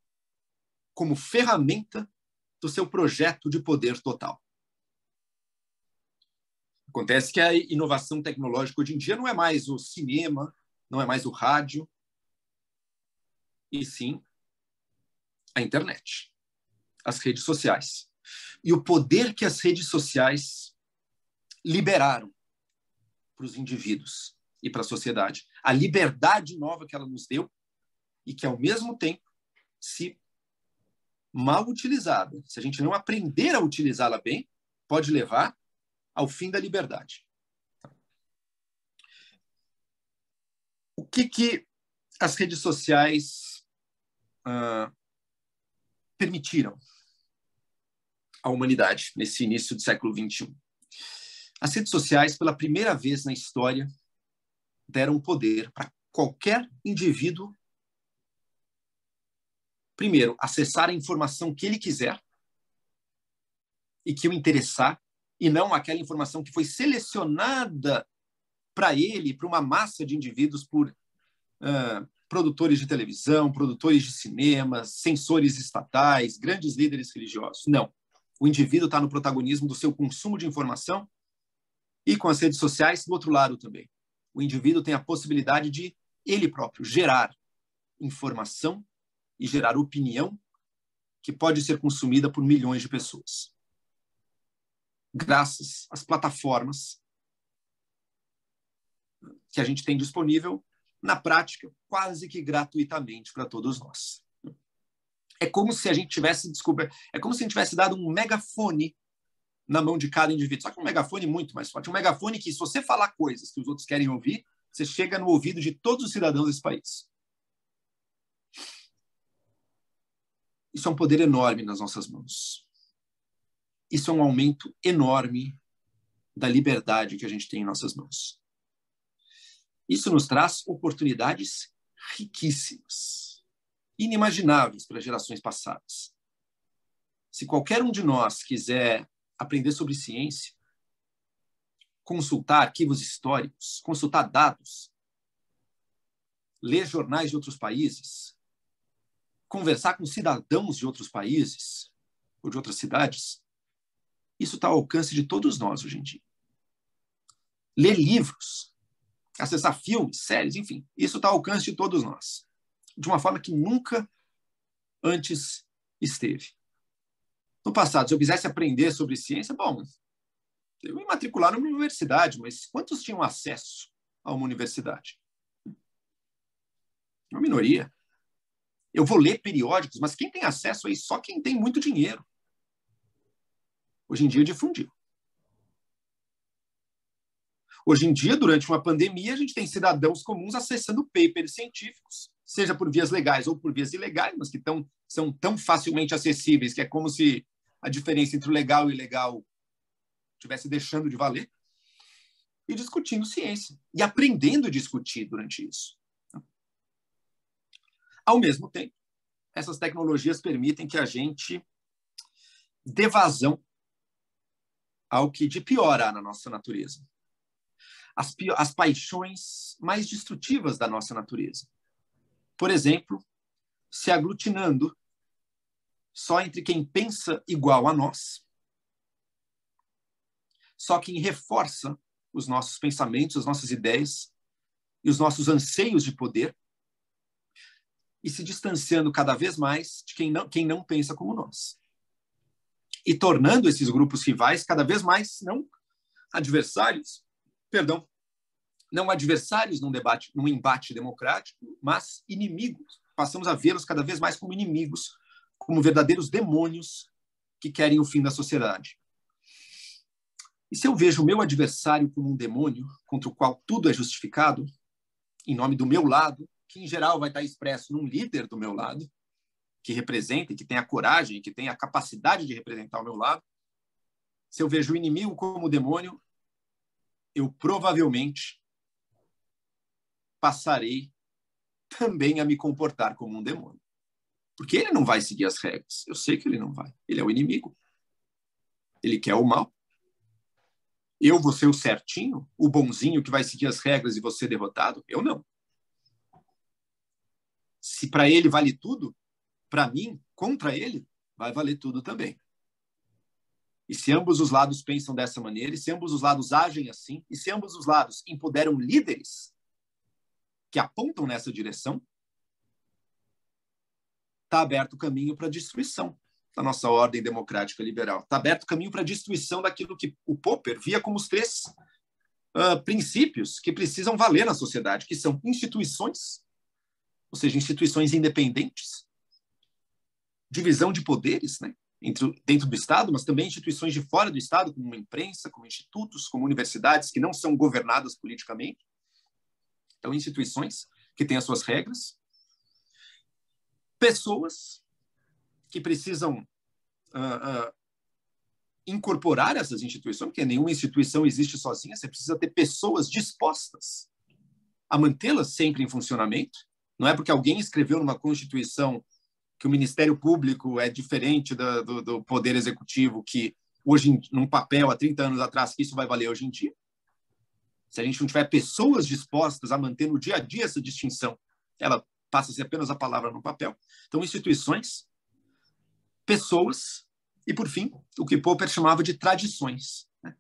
como ferramenta do seu projeto de poder total. Acontece que a inovação tecnológica hoje em dia não é mais o cinema, não é mais o rádio, e sim a internet, as redes sociais. E o poder que as redes sociais liberaram para os indivíduos e para a sociedade. A liberdade nova que ela nos deu e que, ao mesmo tempo, se mal utilizada, se a gente não aprender a utilizá-la bem, pode levar ao fim da liberdade. O que as redes sociais permitiram à humanidade nesse início do século XXI? As redes sociais, pela primeira vez na história, deram poder para qualquer indivíduo, primeiro, acessar a informação que ele quiser e que o interessar, e não aquela informação que foi selecionada para ele, para uma massa de indivíduos, por produtores de televisão, produtores de cinema, censores estatais, grandes líderes religiosos. Não. O indivíduo está no protagonismo do seu consumo de informação e, com as redes sociais, do outro lado também. O indivíduo tem a possibilidade de, ele próprio, gerar informação e gerar opinião que pode ser consumida por milhões de pessoas. Graças às plataformas que a gente tem disponível, na prática, quase que gratuitamente para todos nós. É como se a gente tivesse dado um megafone na mão de cada indivíduo. Só que um megafone muito mais forte. Um megafone que, se você falar coisas que os outros querem ouvir, você chega no ouvido de todos os cidadãos desse país. Isso é um poder enorme nas nossas mãos. Isso é um aumento enorme da liberdade que a gente tem em nossas mãos. Isso nos traz oportunidades riquíssimas, inimagináveis para gerações passadas. Se qualquer um de nós quiser aprender sobre ciência, consultar arquivos históricos, consultar dados, ler jornais de outros países, conversar com cidadãos de outros países ou de outras cidades, isso está ao alcance de todos nós hoje em dia. Ler livros, acessar filmes, séries, enfim, isso está ao alcance de todos nós, de uma forma que nunca antes esteve. No passado, se eu quisesse aprender sobre ciência, bom, eu me matricular numa universidade, mas quantos tinham acesso a uma universidade? Uma minoria. Eu vou ler periódicos, mas quem tem acesso a isso? Só quem tem muito dinheiro. Hoje em dia difundiu. Hoje em dia, durante uma pandemia, a gente tem cidadãos comuns acessando papers científicos, seja por vias legais ou por vias ilegais, mas que são tão facilmente acessíveis que é como se a diferença entre o legal e o ilegal estivesse deixando de valer, e discutindo ciência, e aprendendo a discutir durante isso. Ao mesmo tempo, essas tecnologias permitem que a gente dê vazão ao que de pior há na nossa natureza. As paixões mais destrutivas da nossa natureza. Por exemplo, se aglutinando só entre quem pensa igual a nós, só quem reforça os nossos pensamentos, as nossas ideias e os nossos anseios de poder, e se distanciando cada vez mais de quem não pensa como nós. E tornando esses grupos rivais cada vez mais não adversários num embate democrático, mas inimigos. Passamos a vê-los cada vez mais como inimigos, como verdadeiros demônios que querem o fim da sociedade. E se eu vejo o meu adversário como um demônio contra o qual tudo é justificado, em nome do meu lado, que em geral vai estar expresso num líder do meu lado, que representa, que tem a coragem, que tem a capacidade de representar o meu lado, se eu vejo o inimigo como demônio, eu provavelmente passarei também a me comportar como um demônio. Porque ele não vai seguir as regras. Eu sei que ele não vai. Ele é o inimigo. Ele quer o mal. Eu vou ser o certinho, o bonzinho que vai seguir as regras e vou ser derrotado? Eu não. Se para ele vale tudo, para mim, contra ele, vai valer tudo também. E se ambos os lados pensam dessa maneira, e se ambos os lados agem assim, e se ambos os lados empoderam líderes que apontam nessa direção, está aberto o caminho para a destruição da nossa ordem democrática liberal. Está aberto o caminho para a destruição daquilo que o Popper via como os três princípios que precisam valer na sociedade, que são instituições, ou seja, instituições independentes, divisão de poderes, né, dentro do Estado, mas também instituições de fora do Estado, como uma imprensa, como institutos, como universidades, que não são governadas politicamente. Então, instituições que têm as suas regras, pessoas que precisam incorporar essas instituições, porque nenhuma instituição existe sozinha, você precisa ter pessoas dispostas a mantê-las sempre em funcionamento. Não é porque alguém escreveu numa Constituição que o Ministério Público é diferente do Poder Executivo, que hoje, num papel, há 30 anos atrás, que isso vai valer hoje em dia. Se a gente não tiver pessoas dispostas a manter no dia a dia essa distinção, ela passa a ser apenas a palavra no papel. Então, instituições, pessoas e, por fim, o que Popper chamava de tradições. Né?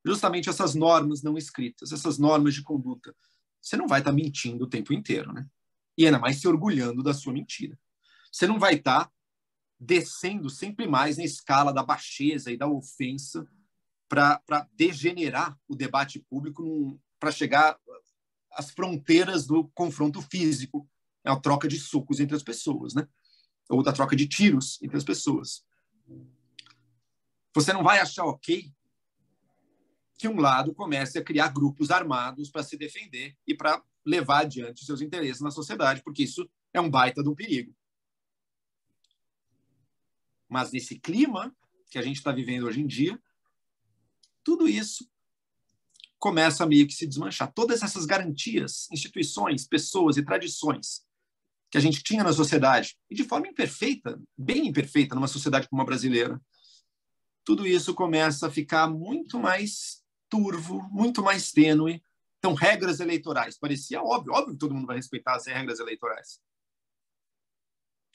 Justamente essas normas não escritas, essas normas de conduta. Você não vai estar mentindo o tempo inteiro, né? E ainda mais se orgulhando da sua mentira. Você não vai estar descendo sempre mais na escala da baixeza e da ofensa para degenerar o debate público para chegar às fronteiras do confronto físico, a troca de socos entre as pessoas, né? Ou da troca de tiros entre as pessoas. Você não vai achar ok que um lado comece a criar grupos armados para se defender e para levar adiante seus interesses na sociedade, porque isso é um baita de um perigo. Mas nesse clima que a gente está vivendo hoje em dia, tudo isso começa a meio que se desmanchar. Todas essas garantias, instituições, pessoas e tradições que a gente tinha na sociedade, e de forma imperfeita, bem imperfeita, numa sociedade como a brasileira, tudo isso começa a ficar muito mais turvo, muito mais tênue. Então, regras eleitorais. Parecia óbvio que todo mundo vai respeitar as regras eleitorais.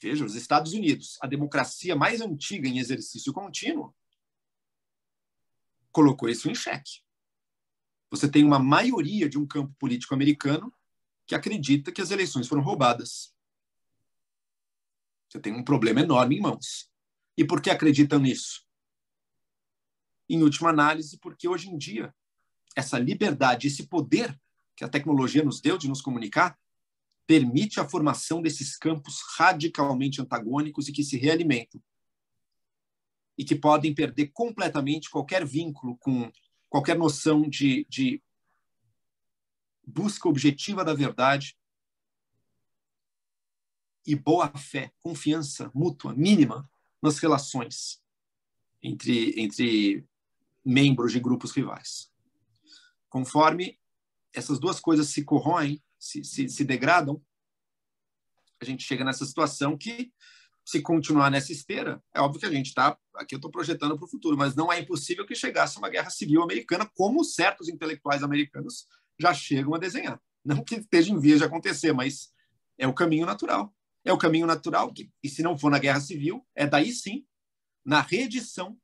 Veja, os Estados Unidos, a democracia mais antiga em exercício contínuo, colocou isso em xeque. Você tem uma maioria de um campo político americano que acredita que as eleições foram roubadas. Você tem um problema enorme em mãos. E por que acreditam nisso? Em última análise, porque hoje em dia, essa liberdade, esse poder que a tecnologia nos deu de nos comunicar, permite a formação desses campos radicalmente antagônicos e que se realimentam. E que podem perder completamente qualquer vínculo com qualquer noção de busca objetiva da verdade e boa-fé, confiança mútua, mínima, nas relações entre membros de grupos rivais. Conforme essas duas coisas se corroem, se degradam, a gente chega nessa situação que, se continuar nessa esteira, é óbvio que a gente está, aqui eu estou projetando para o futuro, mas não é impossível que chegasse uma guerra civil americana, como certos intelectuais americanos já chegam a desenhar. Não que esteja em vias de acontecer, mas é o caminho natural. É o caminho natural, e se não for na guerra civil, é daí sim, na reedição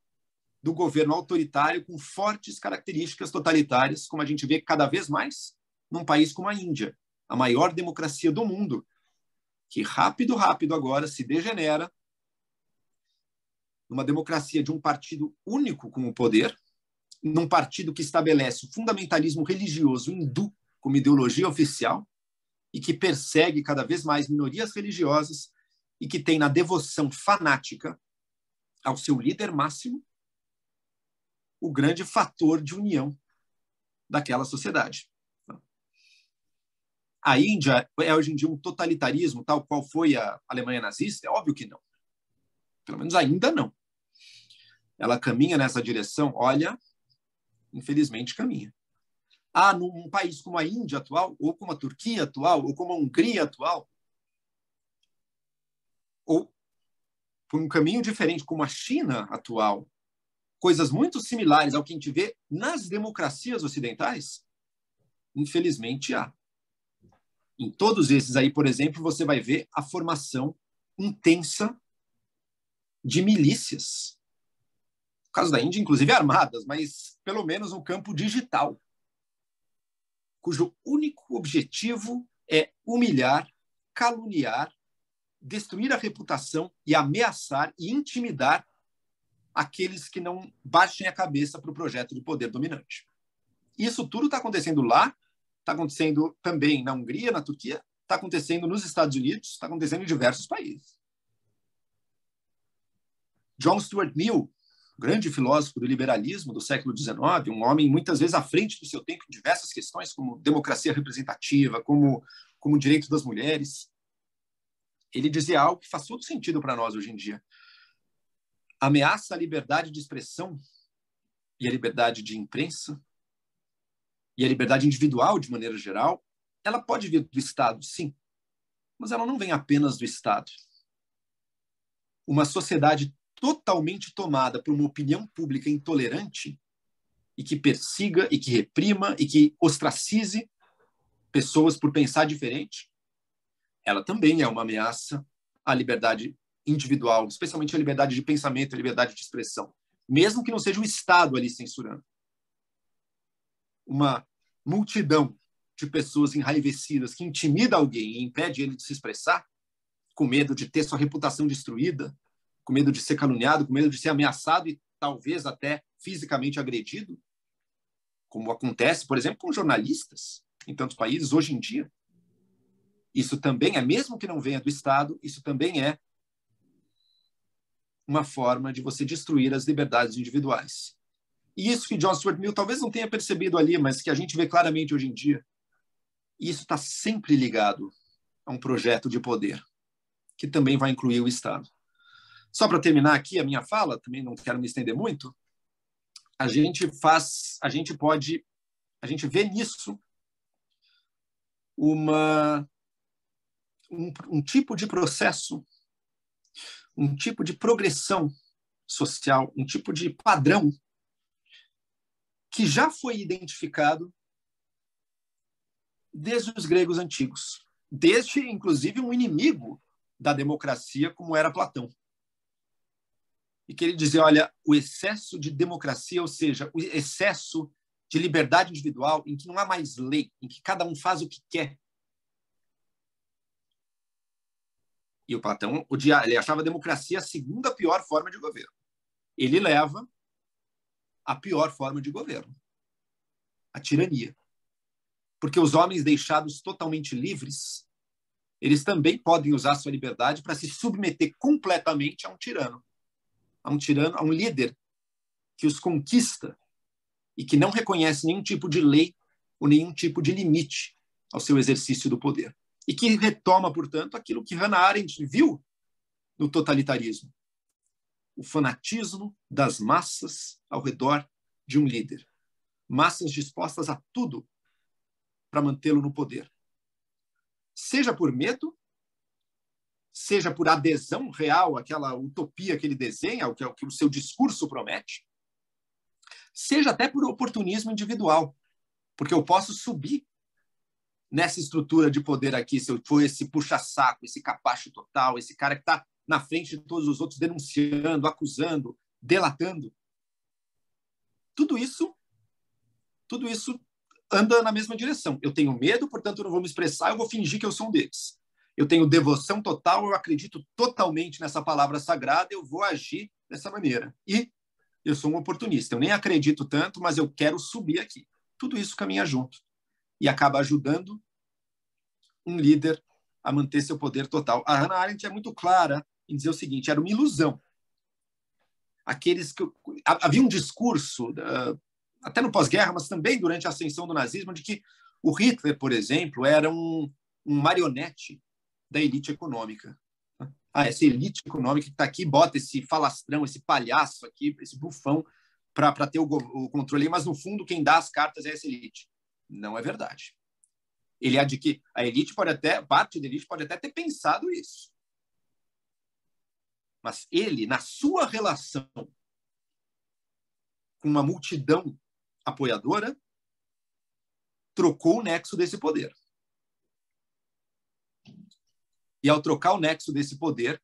do governo autoritário com fortes características totalitárias, como a gente vê cada vez mais num país como a Índia, a maior democracia do mundo, que rápido agora se degenera numa democracia de um partido único com o poder, num partido que estabelece o fundamentalismo religioso hindu como ideologia oficial e que persegue cada vez mais minorias religiosas e que tem na devoção fanática ao seu líder máximo o grande fator de união daquela sociedade. A Índia é hoje em dia um totalitarismo tal qual foi a Alemanha nazista? É óbvio que não. Pelo menos ainda não. Ela caminha nessa direção? Olha, infelizmente caminha. Num país como a Índia atual, ou como a Turquia atual, ou como a Hungria atual, ou por um caminho diferente, como a China atual, coisas muito similares ao que a gente vê nas democracias ocidentais, infelizmente há. Em todos esses aí, por exemplo, você vai ver a formação intensa de milícias. No caso da Índia, inclusive armadas, mas pelo menos no campo digital, cujo único objetivo é humilhar, caluniar, destruir a reputação e ameaçar e intimidar aqueles que não baixem a cabeça para o projeto de poder dominante. Isso tudo está acontecendo lá, está acontecendo também na Hungria, na Turquia, está acontecendo nos Estados Unidos, está acontecendo em diversos países. John Stuart Mill, grande filósofo do liberalismo do século XIX, um homem muitas vezes à frente do seu tempo em diversas questões, como democracia representativa, como direito das mulheres, ele dizia algo que faz todo sentido para nós hoje em dia. A ameaça à liberdade de expressão e à liberdade de imprensa e a liberdade individual, de maneira geral, ela pode vir do Estado, sim, mas ela não vem apenas do Estado. Uma sociedade totalmente tomada por uma opinião pública intolerante e que persiga, e que reprima, e que ostracize pessoas por pensar diferente, ela também é uma ameaça à liberdade individual, especialmente à liberdade de pensamento, à liberdade de expressão, mesmo que não seja o Estado ali censurando. Uma multidão de pessoas enraivecidas que intimida alguém e impede ele de se expressar, com medo de ter sua reputação destruída, com medo de ser caluniado, com medo de ser ameaçado e talvez até fisicamente agredido, como acontece, por exemplo, com jornalistas em tantos países hoje em dia. Isso também é, mesmo que não venha do Estado, isso também é uma forma de você destruir as liberdades individuais. E isso que John Stuart Mill talvez não tenha percebido ali, mas que a gente vê claramente hoje em dia, isso está sempre ligado a um projeto de poder, que também vai incluir o Estado. Só para terminar aqui a minha fala, também não quero me estender muito, a gente vê nisso um tipo de processo, um tipo de progressão social, um tipo de padrão que já foi identificado desde os gregos antigos, desde, inclusive, um inimigo da democracia, como era Platão. E que ele dizia, olha, o excesso de democracia, ou seja, o excesso de liberdade individual, em que não há mais lei, em que cada um faz o que quer. E o Platão, ele achava a democracia a segunda pior forma de governo. Ele leva a pior forma de governo, a tirania. Porque os homens deixados totalmente livres, eles também podem usar sua liberdade para se submeter completamente a um tirano, a um líder que os conquista e que não reconhece nenhum tipo de lei ou nenhum tipo de limite ao seu exercício do poder. E que retoma, portanto, aquilo que Hannah Arendt viu no totalitarismo. O fanatismo das massas ao redor de um líder. Massas dispostas a tudo para mantê-lo no poder. Seja por medo, seja por adesão real àquela utopia que ele desenha, ao que o seu discurso promete, seja até por oportunismo individual, porque eu posso subir nessa estrutura de poder aqui, se eu for esse puxa-saco, esse capacho total, esse cara que está na frente de todos os outros, denunciando, acusando, delatando. Tudo isso anda na mesma direção. Eu tenho medo, portanto, eu não vou me expressar, eu vou fingir que eu sou um deles. Eu tenho devoção total, eu acredito totalmente nessa palavra sagrada, eu vou agir dessa maneira. E eu sou um oportunista. Eu nem acredito tanto, mas eu quero subir aqui. Tudo isso caminha junto. E acaba ajudando um líder a manter seu poder total. A Hannah Arendt é muito clara em dizer o seguinte, era uma ilusão aqueles que... Havia um discurso, até no pós-guerra, mas também durante a ascensão do nazismo, de que o Hitler, por exemplo, era um marionete da elite econômica. Essa elite econômica que está aqui, bota esse falastrão, esse palhaço aqui, esse bufão, para ter o controle, mas no fundo quem dá as cartas é essa elite. Não é verdade. Ele adquire, a elite pode até, parte da elite pode até ter pensado isso. Mas ele, na sua relação com uma multidão apoiadora, trocou o nexo desse poder. E ao trocar o nexo desse poder,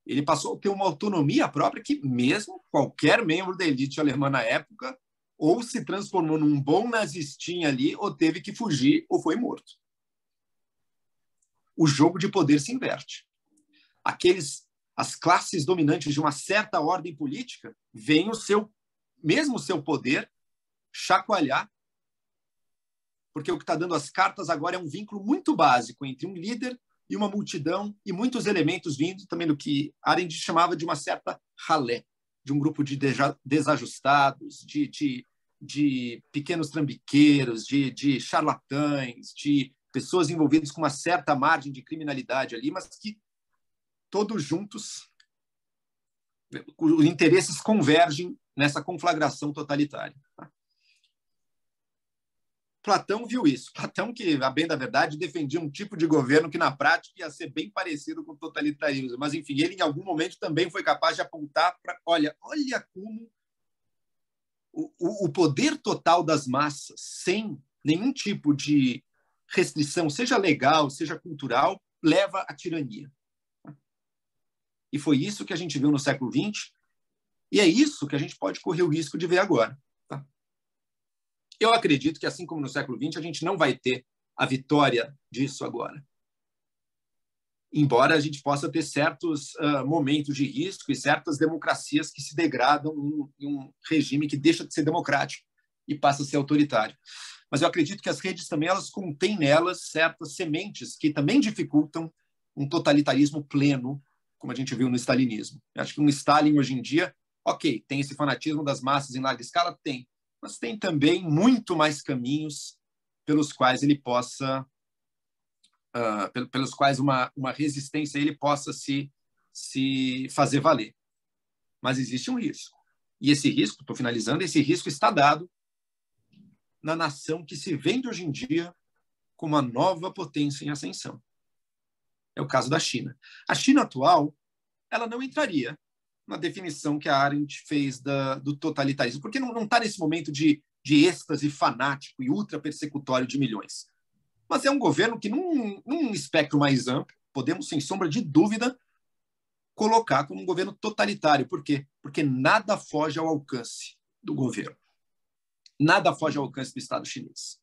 ele passou a ter uma autonomia própria que mesmo qualquer membro da elite alemã na época ou se transformou num bom nazistinha ali, ou teve que fugir, ou foi morto. O jogo de poder se inverte. As classes dominantes de uma certa ordem política veem mesmo o seu poder chacoalhar, porque o que está dando as cartas agora é um vínculo muito básico entre um líder e uma multidão, e muitos elementos vindo também do que Arendt chamava de uma certa ralé, de um grupo de desajustados, de pequenos trambiqueiros, de charlatães, de pessoas envolvidas com uma certa margem de criminalidade ali, mas que todos juntos, os interesses convergem nessa conflagração totalitária. Platão viu isso. Platão, que, a bem da verdade, defendia um tipo de governo que, na prática, ia ser bem parecido com o totalitarismo. Mas, enfim, ele, em algum momento, também foi capaz de apontar para... Olha como o poder total das massas, sem nenhum tipo de restrição, seja legal, seja cultural, leva à tirania. E foi isso que a gente viu no século XX, e é isso que a gente pode correr o risco de ver agora. Eu acredito que, assim como no século XX, a gente não vai ter a vitória disso agora. Embora a gente possa ter certos momentos de risco e certas democracias que se degradam em um regime que deixa de ser democrático e passa a ser autoritário. Mas eu acredito que as redes também elas contêm nelas certas sementes que também dificultam um totalitarismo pleno, como a gente viu no stalinismo. Eu acho que um Stalin, hoje em dia, ok, tem esse fanatismo das massas em larga escala? Tem. Mas tem também muito mais caminhos pelos quais ele possa, pelos quais uma resistência ele possa se fazer valer. Mas existe um risco. E esse risco, estou finalizando, esse risco está dado na nação que se vende hoje em dia como uma nova potência em ascensão. É o caso da China. A China atual, ela não entraria na definição que a Arendt fez do totalitarismo, porque não está nesse momento de êxtase fanático e ultra-persecutório de milhões. Mas é um governo que, num espectro mais amplo, podemos, sem sombra de dúvida, colocar como um governo totalitário. Por quê? Porque nada foge ao alcance do governo. Nada foge ao alcance do Estado chinês.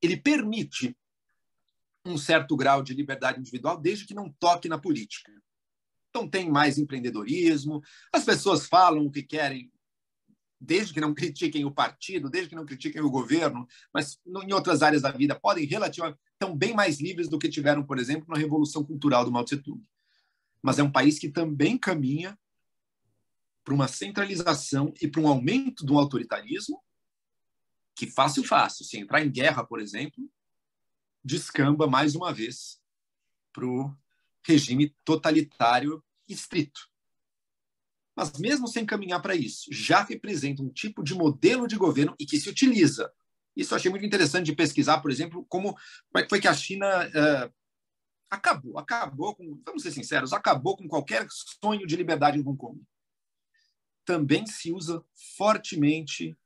Ele permite um certo grau de liberdade individual, desde que não toque na política. Então, tem mais empreendedorismo, as pessoas falam o que querem, desde que não critiquem o partido, desde que não critiquem o governo, mas em outras áreas da vida podem relativamente, estão bem mais livres do que tiveram, por exemplo, na Revolução Cultural do Mao Tse-tung. Mas é um país que também caminha para uma centralização e para um aumento do autoritarismo que, fácil, se entrar em guerra, por exemplo, descamba mais uma vez para o regime totalitário estrito. Mas mesmo sem caminhar para isso, já representa um tipo de modelo de governo e que se utiliza. Isso eu achei muito interessante de pesquisar, por exemplo, como é que foi que a China acabou com, vamos ser sinceros, acabou com qualquer sonho de liberdade em Hong Kong. Também se usa fortemente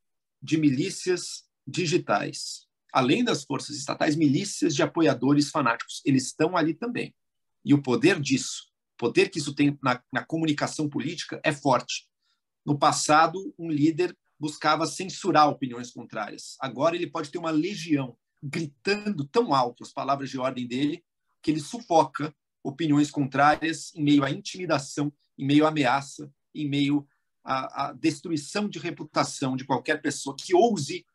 de milícias digitais. Além das forças estatais, milícias de apoiadores fanáticos. Eles estão ali também. E o poder disso, o poder que isso tem na comunicação política é forte. No passado, um líder buscava censurar opiniões contrárias. Agora ele pode ter uma legião gritando tão alto as palavras de ordem dele que ele sufoca opiniões contrárias em meio à intimidação, em meio à ameaça, em meio à destruição de reputação de qualquer pessoa que ouse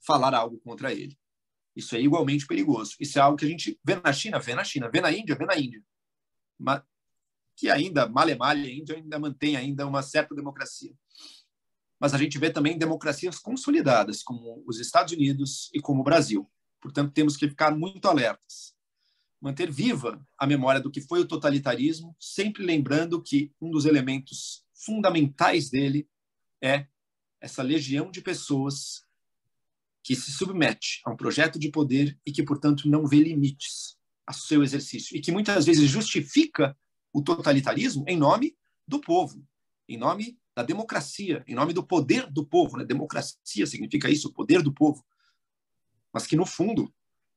falar algo contra ele. Isso é igualmente perigoso. Isso é algo que a gente vê na China, vê na Índia, vê na Índia. Mas que ainda, male male, a Índia ainda mantém ainda uma certa democracia. Mas a gente vê também democracias consolidadas, como os Estados Unidos e como o Brasil. Portanto, temos que ficar muito alertas. Manter viva a memória do que foi o totalitarismo, sempre lembrando que um dos elementos fundamentais dele é essa legião de pessoas que se submete a um projeto de poder e que, portanto, não vê limites ao seu exercício e que muitas vezes justifica o totalitarismo em nome do povo, em nome da democracia, em nome do poder do povo. Né? Democracia significa isso, o poder do povo. Mas que, no fundo,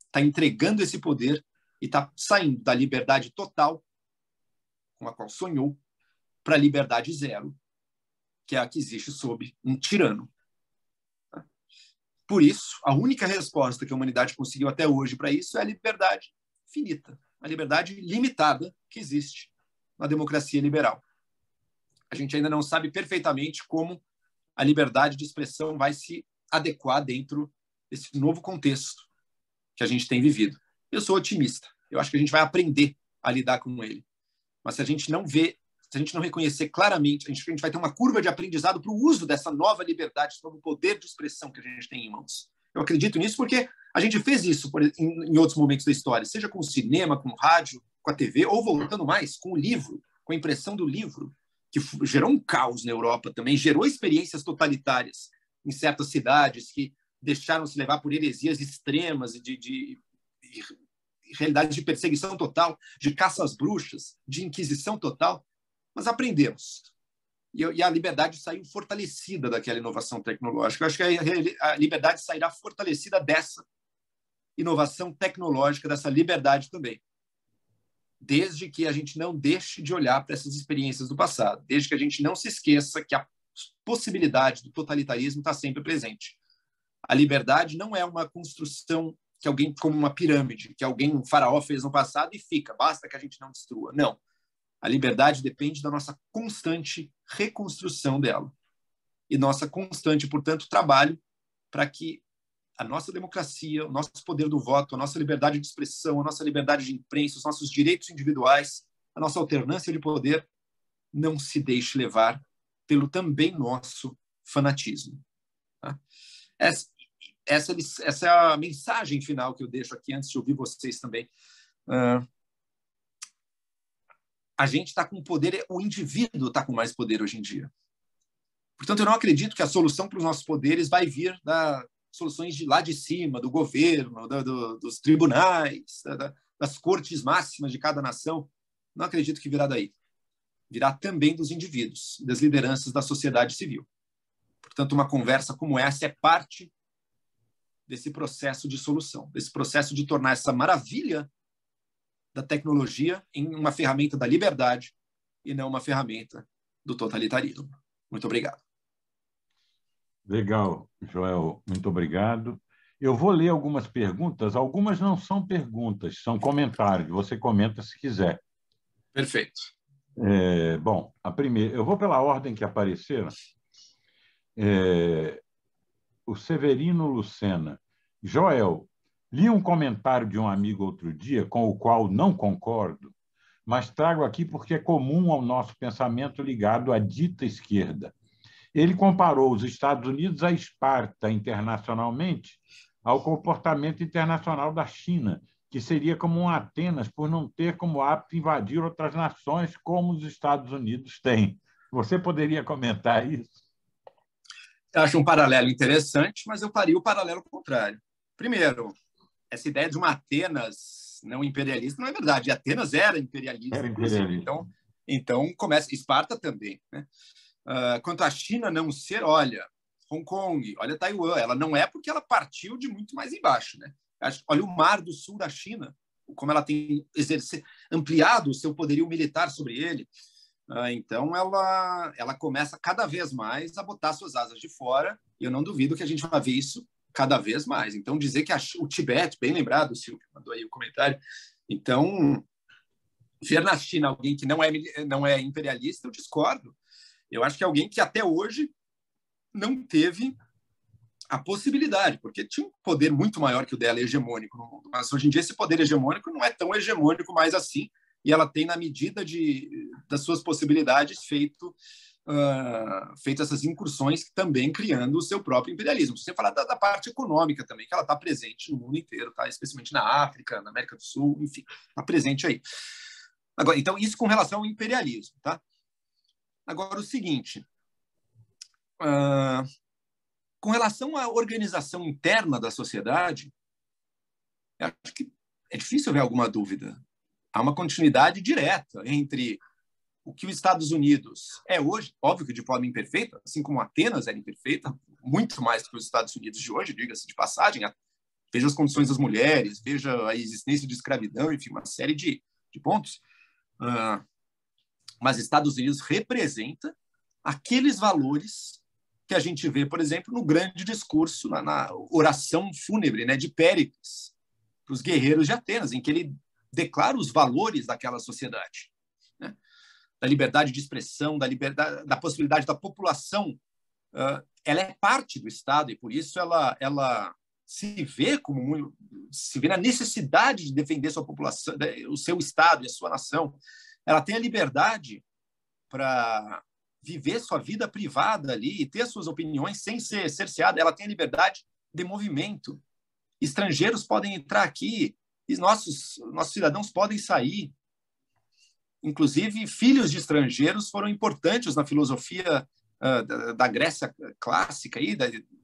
está entregando esse poder e está saindo da liberdade total, com a qual sonhou, para a liberdade zero, que é a que existe sob um tirano. Por isso, a única resposta que a humanidade conseguiu até hoje para isso é a liberdade finita, a liberdade limitada que existe na democracia liberal. A gente ainda não sabe perfeitamente como a liberdade de expressão vai se adequar dentro desse novo contexto que a gente tem vivido. Eu sou otimista. Eu acho que a gente vai aprender a lidar com ele. Mas se a gente não vê, se a gente não reconhecer claramente, a gente vai ter uma curva de aprendizado para o uso dessa nova liberdade, esse novo poder de expressão que a gente tem em mãos. Eu acredito nisso porque a gente fez isso em outros momentos da história, seja com o cinema, com o rádio, com a TV, ou voltando mais, com o livro, com a impressão do livro, que gerou um caos na Europa também, gerou experiências totalitárias em certas cidades que deixaram-se levar por heresias extremas e de realidade de perseguição total, de caça às bruxas, de inquisição total, mas aprendemos. E a liberdade saiu fortalecida daquela inovação tecnológica. Eu acho que a liberdade sairá fortalecida dessa inovação tecnológica, dessa liberdade também. Desde que a gente não deixe de olhar para essas experiências do passado, desde que a gente não se esqueça que a possibilidade do totalitarismo está sempre presente. A liberdade não é uma construção que alguém, como uma pirâmide, que alguém, um faraó fez no passado e fica, basta que a gente não destrua. Não. A liberdade depende da nossa constante reconstrução dela. E nossa constante, portanto, trabalho para que a nossa democracia, o nosso poder do voto, a nossa liberdade de expressão, a nossa liberdade de imprensa, os nossos direitos individuais, a nossa alternância de poder, não se deixe levar pelo também nosso fanatismo. Tá? Essa é a mensagem final que eu deixo aqui antes de ouvir vocês também. A gente está com poder, o indivíduo está com mais poder hoje em dia. Portanto, eu não acredito que a solução para os nossos poderes vai vir das soluções de lá de cima, do governo, dos tribunais, das cortes máximas de cada nação. Não acredito que virá daí. Virá também dos indivíduos, das lideranças da sociedade civil. Portanto, uma conversa como essa é parte desse processo de solução, desse processo de tornar essa maravilha da tecnologia em uma ferramenta da liberdade e não uma ferramenta do totalitarismo. Muito obrigado. Legal, Joel, muito obrigado. Eu vou ler algumas perguntas, algumas não são perguntas, são comentários, você comenta se quiser. Perfeito. Bom, a primeira, eu vou pela ordem que apareceram. O Severino Lucena. Joel, li um comentário de um amigo outro dia, com o qual não concordo, mas trago aqui porque é comum ao nosso pensamento ligado à dita esquerda. Ele comparou os Estados Unidos à Esparta internacionalmente ao comportamento internacional da China, que seria como um Atenas por não ter como hábito invadir outras nações como os Estados Unidos têm. Você poderia comentar isso? Eu acho um paralelo interessante, mas eu faria o paralelo contrário. Primeiro, essa ideia de uma Atenas não imperialista não é verdade. Atenas era imperialista. Era imperialista. Então começa. Esparta também. Né? Quanto à China não ser, olha, Hong Kong, olha Taiwan, ela não é porque ela partiu de muito mais embaixo. Né? Olha o Mar do Sul da China, como ela tem ampliado o seu poderio militar sobre ele. Então, ela começa cada vez mais a botar suas asas de fora, e eu não duvido que a gente vai ver isso cada vez mais. Então, dizer que o Tibete, bem lembrado, o Silvio mandou aí o comentário, então, ver na China alguém que não é imperialista, eu discordo. Eu acho que é alguém que até hoje não teve a possibilidade, porque tinha um poder muito maior que o dela, hegemônico no mundo. Mas hoje em dia esse poder hegemônico não é tão hegemônico mais assim, e ela tem na medida das suas possibilidades, feito essas incursões, também criando o seu próprio imperialismo. Se você falar da parte econômica também, que ela está presente no mundo inteiro, tá? Especialmente na África, na América do Sul, enfim, está presente aí. Agora, então, isso com relação ao imperialismo. Tá? Agora, o seguinte, com relação à organização interna da sociedade, eu acho que é difícil haver alguma dúvida. Há uma continuidade direta entre o que os Estados Unidos é hoje, óbvio que de forma imperfeita, assim como Atenas era imperfeita, muito mais do que os Estados Unidos de hoje, diga-se de passagem. Veja as condições das mulheres, veja a existência de escravidão, enfim, uma série de pontos. Mas Estados Unidos representa aqueles valores que a gente vê, por exemplo, no grande discurso, na oração fúnebre, né, de Péricles, para os guerreiros de Atenas, em que ele declara os valores daquela sociedade, né? Da liberdade de expressão, da liberdade, da possibilidade da população. Ela é parte do Estado e, por isso, ela se vê na necessidade de defender sua população, o seu Estado e a sua nação. Ela tem a liberdade para viver sua vida privada ali e ter suas opiniões sem ser cerceada. Ela tem a liberdade de movimento. Estrangeiros podem entrar aqui e nossos cidadãos podem sair. Inclusive, filhos de estrangeiros foram importantes na filosofia da Grécia clássica, aí,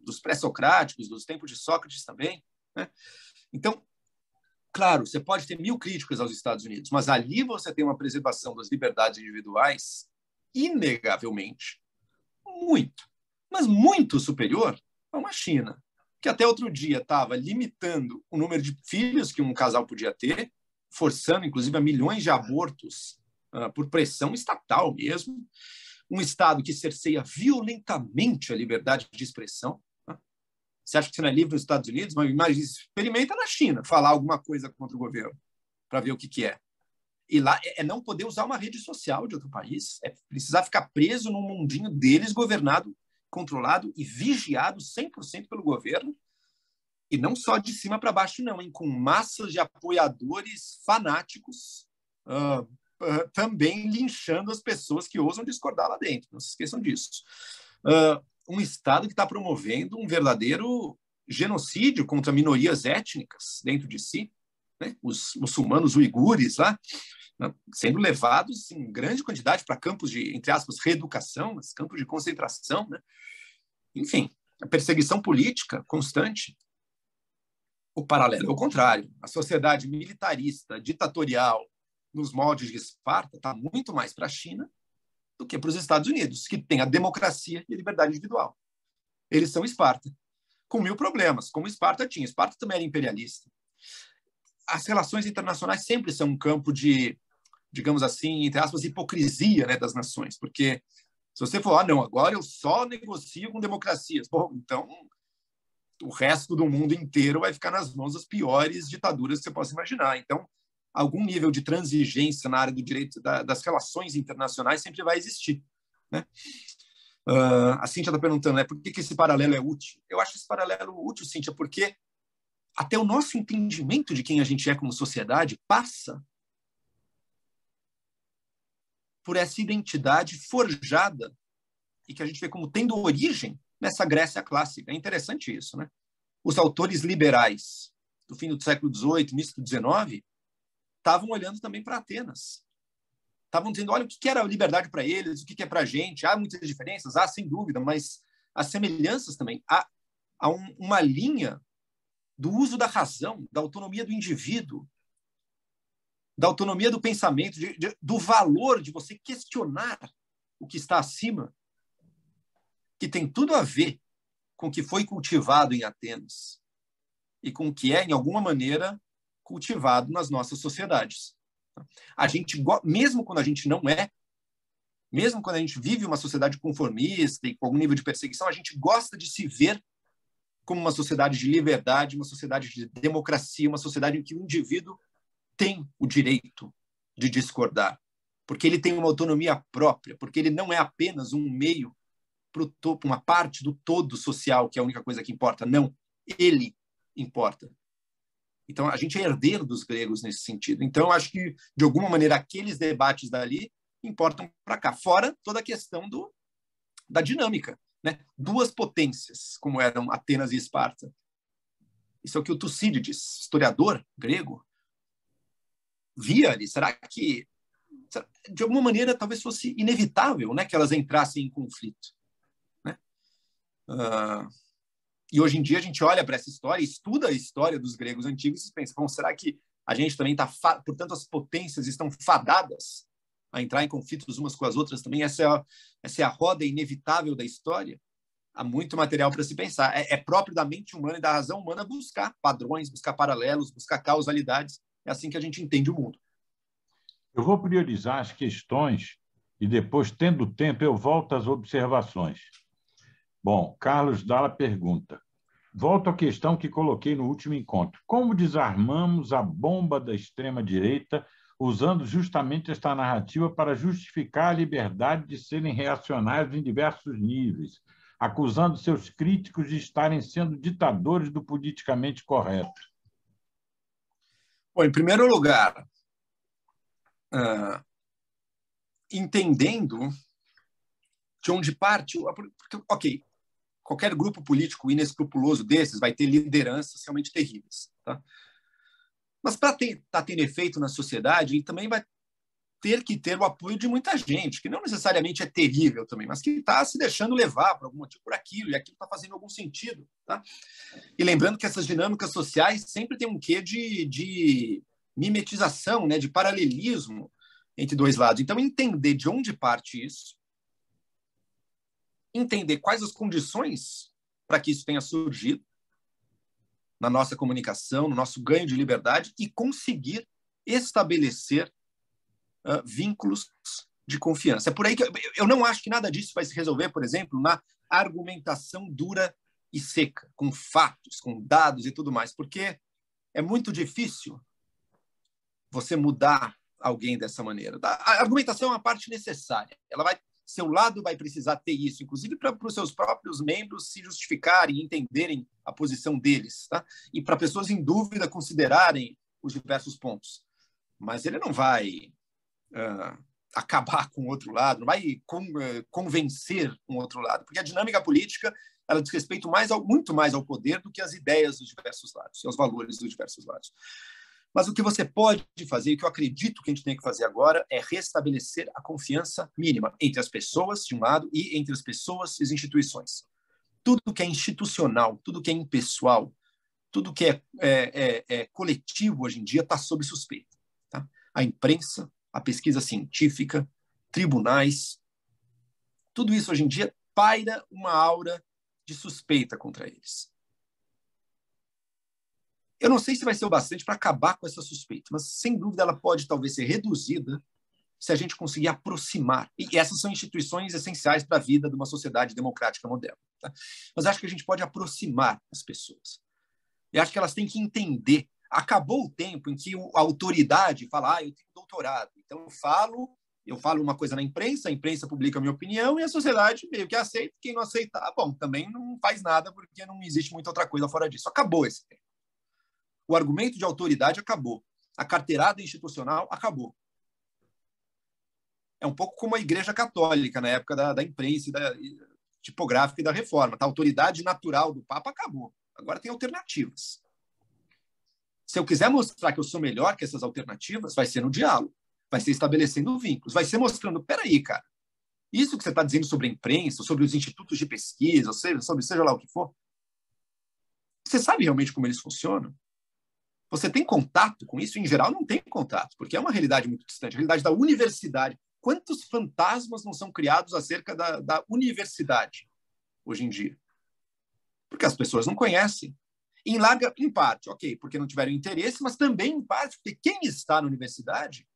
dos pré-socráticos, dos tempos de Sócrates também, né? Então, claro, você pode ter 1000 críticas aos Estados Unidos, mas ali você tem uma preservação das liberdades individuais, inegavelmente, mas muito superior a uma China, que até outro dia estava limitando o número de filhos que um casal podia ter, forçando, inclusive, a milhões de abortos por pressão estatal mesmo, um Estado que cerceia violentamente a liberdade de expressão. Você acha que você não é livre nos Estados Unidos? Mas experimenta na China falar alguma coisa contra o governo para ver o que é. E lá é não poder usar uma rede social de outro país, é precisar ficar preso num mundinho deles, governado, controlado e vigiado 100% pelo governo, e não só de cima para baixo, não, hein? Com massas de apoiadores fanáticos também linchando as pessoas que ousam discordar lá dentro. Não se esqueçam disso. Um Estado que está promovendo um verdadeiro genocídio contra minorias étnicas dentro de si, né? Os muçulmanos uigures lá, né? Sendo levados em grande quantidade para campos de, entre aspas, reeducação, mas campos de concentração, né? Enfim, a perseguição política constante. O paralelo é o contrário. A sociedade militarista, ditatorial, nos moldes de Esparta, está muito mais para a China do que para os Estados Unidos, que tem a democracia e a liberdade individual. Eles são Esparta, com 1000 problemas, como Esparta tinha. Esparta também era imperialista. As relações internacionais sempre são um campo de, digamos assim, entre aspas, hipocrisia, né, das nações, porque se você for, não, agora eu só negocio com democracias, bom, então o resto do mundo inteiro vai ficar nas mãos das piores ditaduras que você possa imaginar. Então, algum nível de transigência na área do direito das relações internacionais sempre vai existir, né? A Cíntia está perguntando, né, por que esse paralelo é útil? Eu acho esse paralelo útil, Cíntia, porque até o nosso entendimento de quem a gente é como sociedade passa por essa identidade forjada e que a gente vê como tendo origem nessa Grécia clássica. É interessante isso, né? Os autores liberais do fim do século XVIII, início do XIX, estavam olhando também para Atenas. Estavam dizendo, olha, o que era a liberdade para eles, o que é para a gente. Há muitas diferenças, sem dúvida, mas as semelhanças também. Há uma linha do uso da razão, da autonomia do indivíduo, da autonomia do pensamento, do valor de você questionar o que está acima, que tem tudo a ver com o que foi cultivado em Atenas e com o que é, em alguma maneira, cultivado nas nossas sociedades. A gente, mesmo quando a gente não é, mesmo quando a gente vive uma sociedade conformista e com algum nível de perseguição, a gente gosta de se ver como uma sociedade de liberdade, uma sociedade de democracia, uma sociedade em que o indivíduo tem o direito de discordar, porque ele tem uma autonomia própria, porque ele não é apenas um meio para o topo, uma parte do todo social, que é a única coisa que importa. Não, ele importa. Então, a gente é herdeiro dos gregos nesse sentido. Então, eu acho que, de alguma maneira, aqueles debates dali importam para cá. Fora toda a questão da dinâmica, né? Duas potências, como eram Atenas e Esparta. Isso é o que o Tucídides, historiador grego, via ali. Será que, de alguma maneira, talvez fosse inevitável, né, que elas entrassem em conflito? Né? E hoje em dia a gente olha para essa história, estuda a história dos gregos antigos e pensa, bom, será que a gente também está... Portanto, as potências estão fadadas a entrar em conflitos umas com as outras também? Essa é a roda inevitável da história? Há muito material para se pensar. É próprio da mente humana e da razão humana buscar padrões, buscar paralelos, buscar causalidades. É assim que a gente entende o mundo. Eu vou priorizar as questões e depois, tendo tempo, eu volto às observações. Bom, Carlos Dalla pergunta. Volto à questão que coloquei no último encontro. Como desarmamos a bomba da extrema-direita usando justamente esta narrativa para justificar a liberdade de serem reacionários em diversos níveis, acusando seus críticos de estarem sendo ditadores do politicamente correto? Bom, em primeiro lugar, entendendo de onde parte... Porque, ok, qualquer grupo político inescrupuloso desses vai ter lideranças realmente terríveis. Tá? Mas para estar tendo efeito na sociedade, ele também vai ter que ter o apoio de muita gente, que não necessariamente é terrível também, mas que está se deixando levar por algum motivo por aquilo, e aquilo está fazendo algum sentido. Tá? E lembrando que essas dinâmicas sociais sempre têm um quê de mimetização, né, de paralelismo entre dois lados. Então, entender de onde parte isso, entender quais as condições para que isso tenha surgido na nossa comunicação, no nosso ganho de liberdade, e conseguir estabelecer vínculos de confiança. É por aí que eu não acho que nada disso vai se resolver, por exemplo, na argumentação dura e seca, com fatos, com dados e tudo mais, porque é muito difícil você mudar alguém dessa maneira. A argumentação é uma parte necessária. Seu lado vai precisar ter isso, inclusive para os seus próprios membros se justificarem e entenderem a posição deles, tá? E para pessoas em dúvida considerarem os diversos pontos. Mas ele não vai acabar com o outro lado, não vai convencer um outro lado, porque a dinâmica política ela diz respeito muito mais ao poder do que às ideias dos diversos lados, aos valores dos diversos lados. Mas o que você pode fazer, e o que eu acredito que a gente tem que fazer agora, é restabelecer a confiança mínima entre as pessoas, de um lado, e entre as pessoas e as instituições. Tudo que é institucional, tudo que é impessoal, tudo que é coletivo hoje em dia está sob suspeita. Tá? A imprensa, a pesquisa científica, tribunais, tudo isso hoje em dia paira uma aura de suspeita contra eles. Eu não sei se vai ser o bastante para acabar com essa suspeita, mas sem dúvida ela pode talvez ser reduzida se a gente conseguir aproximar. E essas são instituições essenciais para a vida de uma sociedade democrática moderna. Tá? Mas acho que a gente pode aproximar as pessoas. E acho que elas têm que entender. Acabou o tempo em que a autoridade fala, eu tenho doutorado, então eu falo uma coisa na imprensa, a imprensa publica a minha opinião e a sociedade meio que aceita. Quem não aceitar, bom, também não faz nada porque não existe muita outra coisa fora disso. Acabou esse tempo. O argumento de autoridade acabou. A carteirada institucional acabou. É um pouco como a Igreja Católica na época da imprensa, tipográfica e da reforma. A autoridade natural do Papa acabou. Agora tem alternativas. Se eu quiser mostrar que eu sou melhor que essas alternativas, vai ser no diálogo, vai ser estabelecendo vínculos, vai ser mostrando, peraí, cara, isso que você está dizendo sobre a imprensa, sobre os institutos de pesquisa, sobre seja lá o que for, você sabe realmente como eles funcionam? Você tem contato com isso? Em geral, não tem contato, porque é uma realidade muito distante. A realidade da universidade. Quantos fantasmas não são criados acerca da universidade hoje em dia? Porque as pessoas não conhecem. Em parte, ok, porque não tiveram interesse, mas também em parte porque quem está na universidade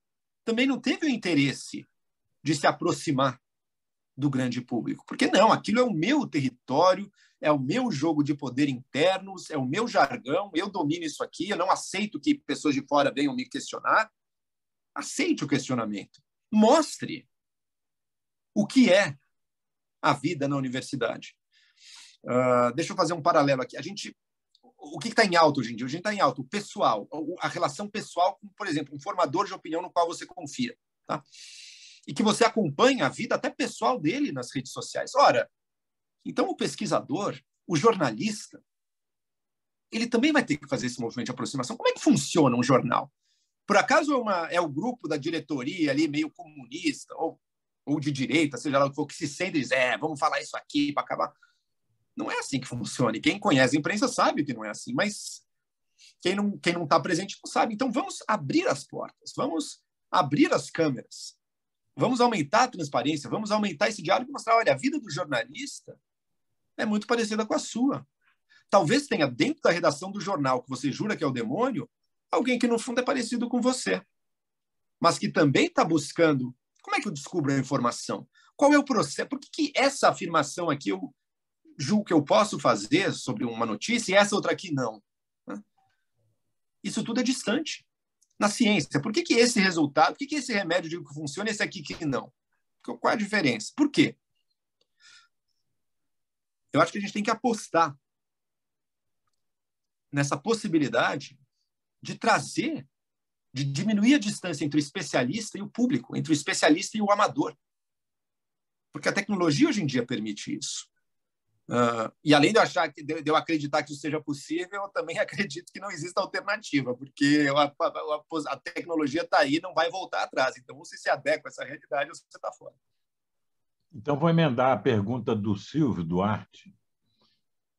também não teve o interesse de se aproximar do grande público. Porque não, aquilo é o meu território, é o meu jogo de poder internos, é o meu jargão, eu domino isso aqui, eu não aceito que pessoas de fora venham me questionar. Aceite o questionamento. Mostre o que é a vida na universidade. Deixa eu fazer um paralelo aqui. O que está em alta hoje em dia? Hoje está em alta o pessoal, a relação pessoal com, por exemplo, um formador de opinião no qual você confia. Tá? e que você acompanha a vida até pessoal dele nas redes sociais. Ora, então o pesquisador, o jornalista, ele também vai ter que fazer esse movimento de aproximação. Como é que funciona um jornal? Por acaso é o grupo da diretoria ali meio comunista ou de direita, seja lá o que for, que se sente e diz, vamos falar isso aqui para acabar. Não é assim que funciona. E quem conhece a imprensa sabe que não é assim, mas quem não está presente não sabe. Então vamos abrir as portas, vamos abrir as câmeras, vamos aumentar a transparência, vamos aumentar esse diálogo e mostrar, olha, a vida do jornalista é muito parecida com a sua. Talvez tenha dentro da redação do jornal, que você jura que é o demônio, alguém que, no fundo, é parecido com você, mas que também está buscando... Como é que eu descubro a informação? Qual é o processo? Por que essa afirmação aqui eu julgo que eu posso fazer sobre uma notícia e essa outra aqui não? Isso tudo é distante. Na ciência, por que esse resultado, por que esse remédio digo que funciona e esse aqui que não? Qual é a diferença? Por quê? Eu acho que a gente tem que apostar nessa possibilidade de trazer, de diminuir a distância entre o especialista e o público, entre o especialista e o amador. Porque a tecnologia hoje em dia permite isso. E além de eu acreditar que isso seja possível, eu também acredito que não exista alternativa, porque a tecnologia está aí e não vai voltar atrás. Então, você se adequa a essa realidade ou você está fora. Então, vou emendar a pergunta do Silvio Duarte.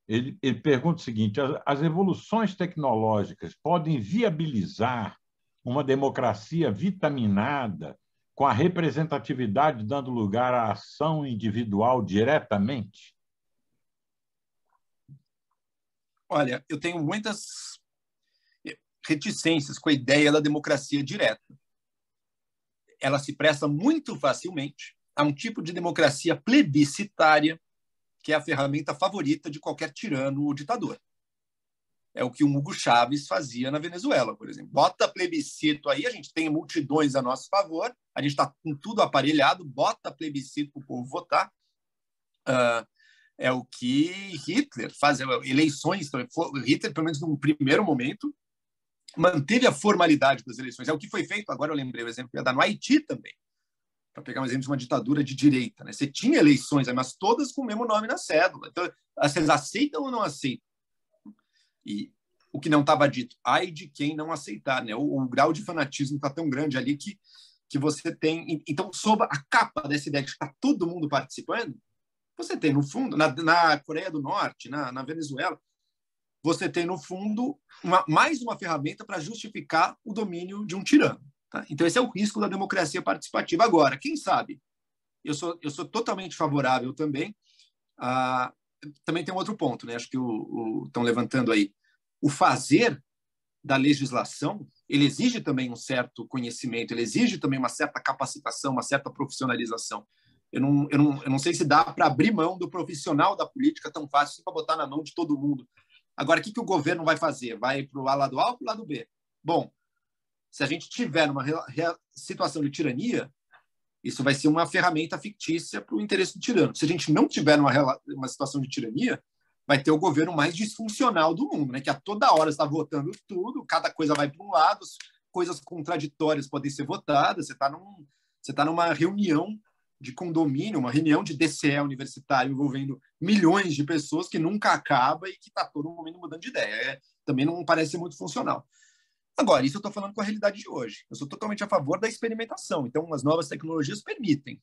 Ele pergunta o seguinte: as evoluções tecnológicas podem viabilizar uma democracia vitaminada, com a representatividade dando lugar à ação individual diretamente? Olha, eu tenho muitas reticências com a ideia da democracia direta. Ela se presta muito facilmente a um tipo de democracia plebiscitária, que é a ferramenta favorita de qualquer tirano ou ditador. É o que o Hugo Chávez fazia na Venezuela, por exemplo. Bota plebiscito aí, a gente tem multidões a nosso favor, a gente está com tudo aparelhado, bota plebiscito para o povo votar. É o que Hitler fazia, eleições. Hitler, pelo menos num primeiro momento, manteve a formalidade das eleições. É o que foi feito, agora eu lembrei o exemplo que ia dar no Haiti também, para pegar um exemplo de uma ditadura de direita. Né? Você tinha eleições, mas todas com o mesmo nome na cédula. Então, vocês aceitam ou não aceitam? E o que não estava dito, ai de quem não aceitar. Né? O grau de fanatismo está tão grande ali que você tem... Então, sob a capa dessa ideia de que está todo mundo participando, você tem, no fundo, na Coreia do Norte, na Venezuela, você tem, no fundo, mais uma ferramenta para justificar o domínio de um tirano. Tá? Então, esse é o risco da democracia participativa. Agora, quem sabe? Eu sou totalmente favorável também. Também tem um outro ponto, né? Acho que estão levantando aí. O fazer da legislação, ele exige também um certo conhecimento, ele exige também uma certa capacitação, uma certa profissionalização. Eu não sei se dá para abrir mão do profissional da política tão fácil para botar na mão de todo mundo. Agora, o que o governo vai fazer? Vai para o lado A ou para o lado B? Bom, se a gente tiver uma situação de tirania, isso vai ser uma ferramenta fictícia para o interesse do tirano. Se a gente não tiver uma situação de tirania, vai ter o governo mais disfuncional do mundo, né? Que a toda hora está votando tudo, cada coisa vai para um lado, coisas contraditórias podem ser votadas, você está numa reunião de condomínio, uma reunião de DCE universitário envolvendo milhões de pessoas que nunca acaba e que está todo momento mudando de ideia. Também não parece ser muito funcional. Agora, isso eu estou falando com a realidade de hoje. Eu sou totalmente a favor da experimentação. Então, as novas tecnologias permitem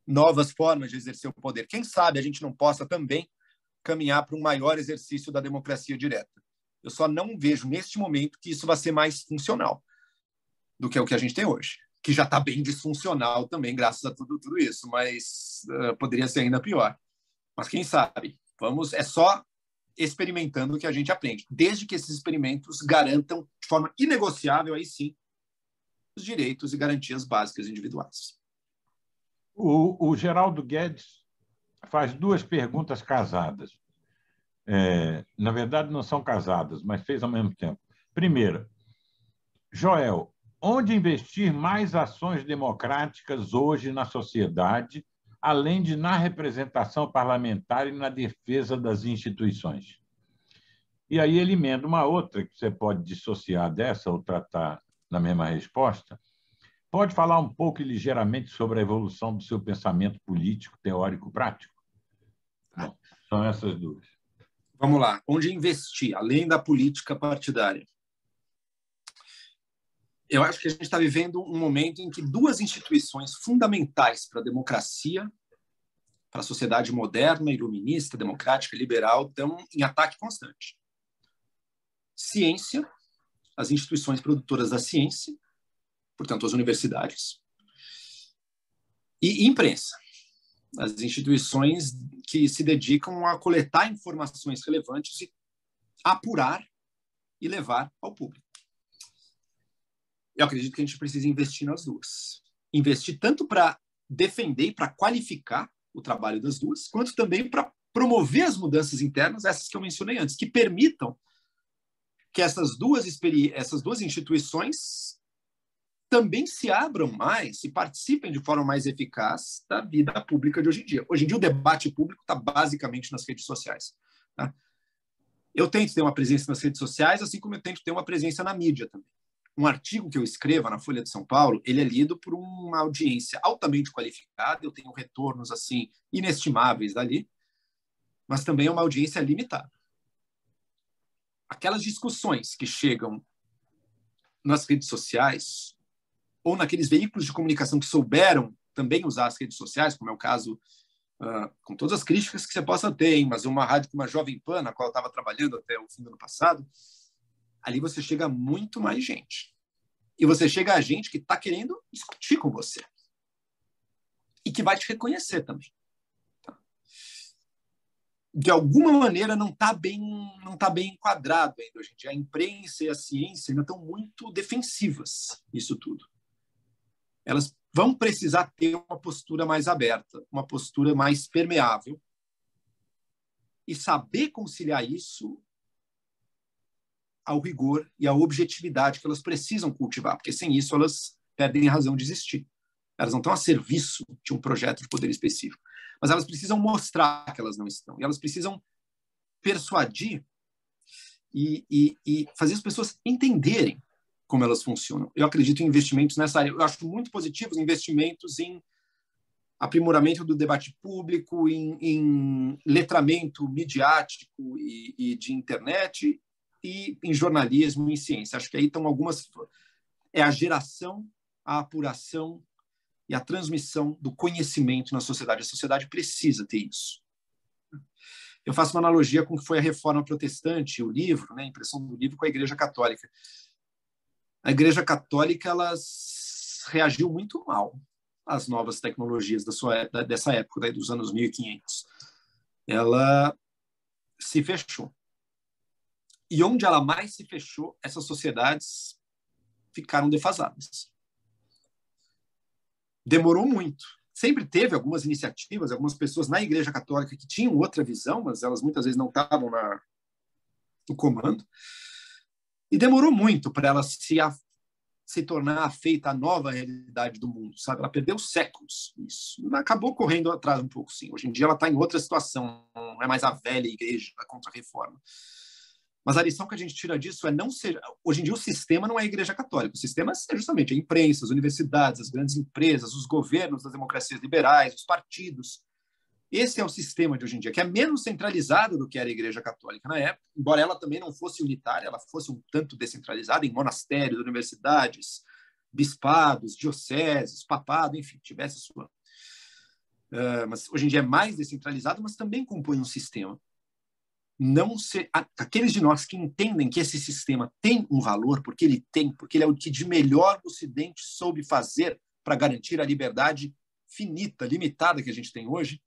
novas formas de exercer o poder. Quem sabe a gente não possa também caminhar para um maior exercício da democracia direta. Eu só não vejo, neste momento, que isso vai ser mais funcional do que o que a gente tem hoje, que já está bem disfuncional também, graças a tudo isso, mas poderia ser ainda pior. Mas quem sabe? É só experimentando que a gente aprende, desde que esses experimentos garantam de forma inegociável, aí sim, os direitos e garantias básicas individuais. O Geraldo Guedes faz duas perguntas casadas. Na verdade, não são casadas, mas fez ao mesmo tempo. Primeira, Joel, onde investir mais ações democráticas hoje na sociedade, além de na representação parlamentar e na defesa das instituições? E aí ele emenda uma outra, que você pode dissociar dessa ou tratar na mesma resposta. Pode falar um pouco e ligeiramente sobre a evolução do seu pensamento político, teórico, prático? Bom, são essas duas. Vamos lá. Onde investir, além da política partidária? Eu acho que a gente está vivendo um momento em que duas instituições fundamentais para a democracia, para a sociedade moderna, iluminista, democrática, liberal, estão em ataque constante. Ciência, as instituições produtoras da ciência, portanto, as universidades, e imprensa, as instituições que se dedicam a coletar informações relevantes e apurar e levar ao público. Eu acredito que a gente precisa investir nas duas. Investir tanto para defender e para qualificar o trabalho das duas, quanto também para promover as mudanças internas, essas que eu mencionei antes, que permitam que essas duas instituições também se abram mais e participem de forma mais eficaz da vida pública de hoje em dia. Hoje em dia, o debate público está basicamente nas redes sociais. Tá? Eu tento ter uma presença nas redes sociais, assim como eu tento ter uma presença na mídia também. Um artigo que eu escreva na Folha de São Paulo, ele é lido por uma audiência altamente qualificada, eu tenho retornos assim inestimáveis dali, mas também é uma audiência limitada. Aquelas discussões que chegam nas redes sociais ou naqueles veículos de comunicação que souberam também usar as redes sociais, como é o caso, com todas as críticas que você possa ter, mas uma rádio como a Jovem Pan, na qual eu estava trabalhando até o fim do ano passado, ali você chega a muito mais gente. E você chega a gente que está querendo discutir com você. E que vai te reconhecer também. Tá? De alguma maneira não está bem enquadrado ainda hoje em dia. A imprensa e a ciência ainda estão muito defensivas nisso tudo. Elas vão precisar ter uma postura mais aberta, uma postura mais permeável. E saber conciliar isso ao rigor e à objetividade que elas precisam cultivar, porque sem isso elas perdem a razão de existir. Elas não estão a serviço de um projeto de poder específico, mas elas precisam mostrar que elas não estão, e elas precisam persuadir e fazer as pessoas entenderem como elas funcionam. Eu acredito em investimentos nessa área. Eu acho muito positivos investimentos em aprimoramento do debate público, em letramento midiático e de internet, e em jornalismo e em ciência. Acho que aí estão algumas... É a geração, a apuração e a transmissão do conhecimento na sociedade. A sociedade precisa ter isso. Eu faço uma analogia com o que foi a Reforma Protestante, o livro, né, a impressão do livro, com a Igreja Católica. A Igreja Católica ela reagiu muito mal às novas tecnologias dessa época, dos anos 1500. Ela se fechou. E onde ela mais se fechou, essas sociedades ficaram defasadas. Demorou muito. Sempre teve algumas iniciativas, algumas pessoas na Igreja Católica que tinham outra visão, mas elas muitas vezes não estavam no comando. E demorou muito para ela se tornar afeita à nova realidade do mundo, sabe? Ela perdeu séculos nisso. Acabou correndo atrás um pouco, sim. Hoje em dia ela está em outra situação, não é mais a velha igreja da Contra-Reforma. Mas a lição que a gente tira disso é não ser... Hoje em dia o sistema não é a Igreja Católica, o sistema é justamente a imprensa, as universidades, as grandes empresas, os governos das democracias liberais, os partidos. Esse é o sistema de hoje em dia, que é menos centralizado do que era a Igreja Católica na época, embora ela também não fosse unitária, ela fosse um tanto descentralizada em monastérios, universidades, bispados, dioceses, papado, enfim, tivesse a sua... mas hoje em dia é mais descentralizado, mas também compõe um sistema. Não ser aqueles de nós que entendem que esse sistema tem um valor, porque ele é o que de melhor o Ocidente soube fazer para garantir a liberdade finita, limitada que a gente tem hoje,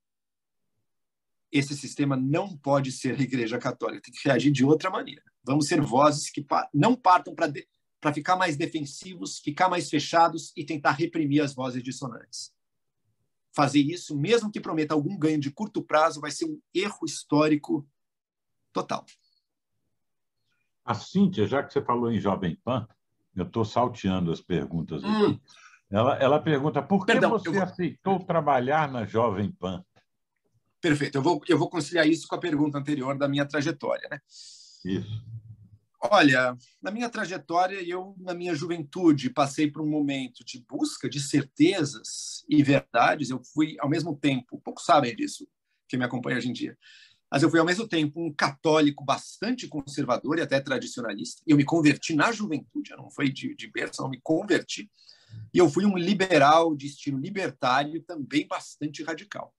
esse sistema não pode ser a Igreja Católica, tem que reagir de outra maneira. Vamos ser vozes que não partam para ficar mais defensivos, ficar mais fechados e tentar reprimir as vozes dissonantes. Fazer isso, mesmo que prometa algum ganho de curto prazo, vai ser um erro histórico total. A Cíntia, já que você falou em Jovem Pan, eu estou salteando as perguntas aqui. Ela pergunta, por que você aceitou trabalhar na Jovem Pan? Perfeito. Eu vou conciliar isso com a pergunta anterior da minha trajetória, né? Isso. Olha, na minha trajetória, eu, na minha juventude, passei por um momento de busca de certezas e verdades. Eu fui, ao mesmo tempo, poucos sabem disso, que me acompanha hoje em dia, mas eu fui, ao mesmo tempo, um católico bastante conservador e até tradicionalista. Eu me converti na juventude, eu não fui de berço, eu me converti. E eu fui um liberal de estilo libertário, também bastante radical.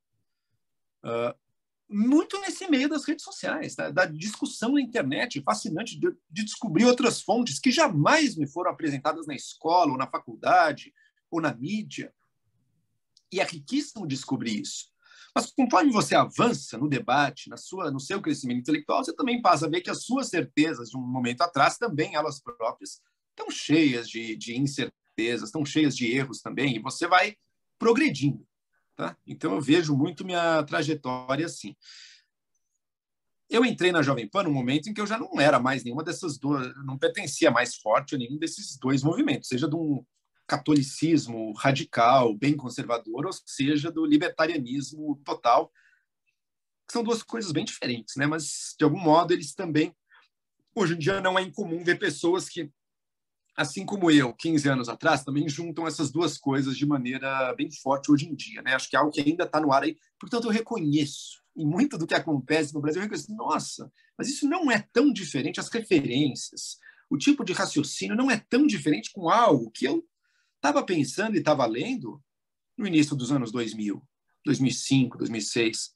Muito nesse meio das redes sociais, da discussão na internet, fascinante de descobrir outras fontes que jamais me foram apresentadas na escola, ou na faculdade, ou na mídia. E é riquíssimo descobrir isso. Mas conforme você avança no debate, no seu crescimento intelectual, você também passa a ver que as suas certezas de um momento atrás, também elas próprias, estão cheias de incertezas, estão cheias de erros também, e você vai progredindo. Tá? Então, eu vejo muito minha trajetória assim. Eu entrei na Jovem Pan num momento em que eu já não era mais nenhuma dessas duas, não pertencia mais forte a nenhum desses dois movimentos, seja de um catolicismo radical, bem conservador, ou seja, do libertarianismo total, que são duas coisas bem diferentes, né? Mas, de algum modo, eles também... Hoje em dia não é incomum ver pessoas que, assim como eu, 15 anos atrás, também juntam essas duas coisas de maneira bem forte hoje em dia, né? Acho que é algo que ainda está no ar aí. Portanto, eu reconheço, e muito do que acontece no Brasil, eu reconheço, nossa, mas isso não é tão diferente, as referências, o tipo de raciocínio não é tão diferente com algo que eu estava pensando e estava lendo no início dos anos 2000, 2005, 2006.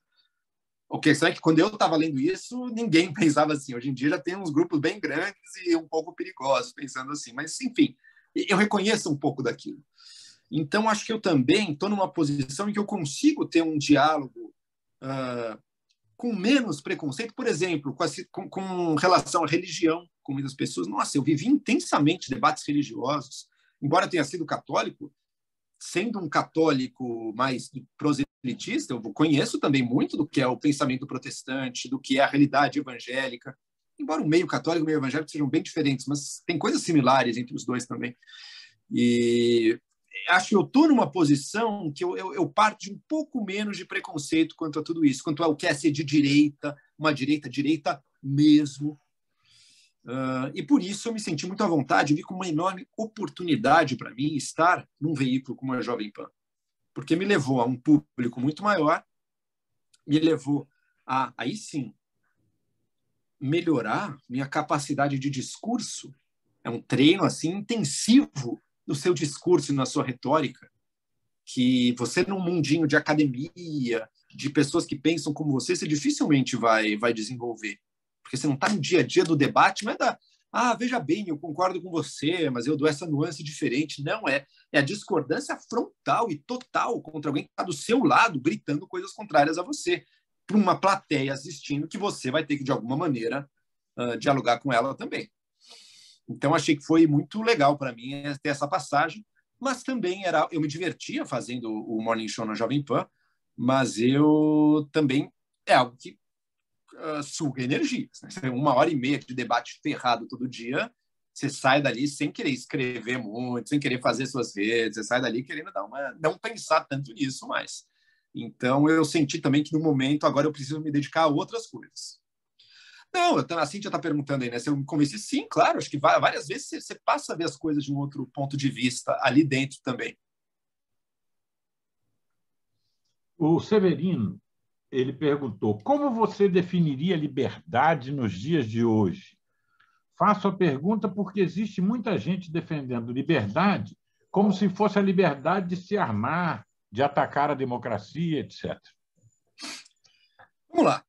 O que é que quando eu estava lendo isso, ninguém pensava assim. Hoje em dia já tem uns grupos bem grandes e um pouco perigosos pensando assim. Mas, enfim, eu reconheço um pouco daquilo. Então, acho que eu também estou numa posição em que eu consigo ter um diálogo com menos preconceito, por exemplo, com relação à religião, com muitas pessoas. Nossa, eu vivi intensamente debates religiosos, embora eu tenha sido católico, sendo um católico mais proselitista, eu conheço também muito do que é o pensamento protestante, do que é a realidade evangélica, embora o meio católico e o meio evangélico sejam bem diferentes, mas tem coisas similares entre os dois também. E acho que eu estou numa posição que eu parto de um pouco menos de preconceito quanto a tudo isso, quanto ao que é ser de direita, uma direita mesmo. E por isso eu me senti muito à vontade, vi como uma enorme oportunidade para mim estar num veículo como a Jovem Pan, porque me levou a um público muito maior, me levou a, aí sim, melhorar minha capacidade de discurso. É um treino assim intensivo no seu discurso e na sua retórica, que você num mundinho de academia, de pessoas que pensam como você dificilmente vai desenvolver. Porque você não está no dia a dia do debate, não é veja bem, eu concordo com você, mas eu dou essa nuance diferente. Não é. É a discordância frontal e total contra alguém que está do seu lado, gritando coisas contrárias a você, para uma plateia assistindo, que você vai ter que, de alguma maneira, dialogar com ela também. Então, achei que foi muito legal para mim ter essa passagem, mas também eu me divertia fazendo o Morning Show na Jovem Pan, mas eu também é algo que suga energia. Né? 1h30 de debate ferrado todo dia, você sai dali sem querer escrever muito, sem querer fazer suas redes, você sai dali querendo não pensar tanto nisso mais. Então, eu senti também que no momento agora eu preciso me dedicar a outras coisas. Não, a Cíntia está perguntando aí, né? Se eu me convenci, sim, claro. Acho que várias vezes você passa a ver as coisas de um outro ponto de vista ali dentro também. O Severino, ele perguntou: como você definiria liberdade nos dias de hoje? Faço a pergunta porque existe muita gente defendendo liberdade como se fosse a liberdade de se armar, de atacar a democracia, etc. Vamos lá.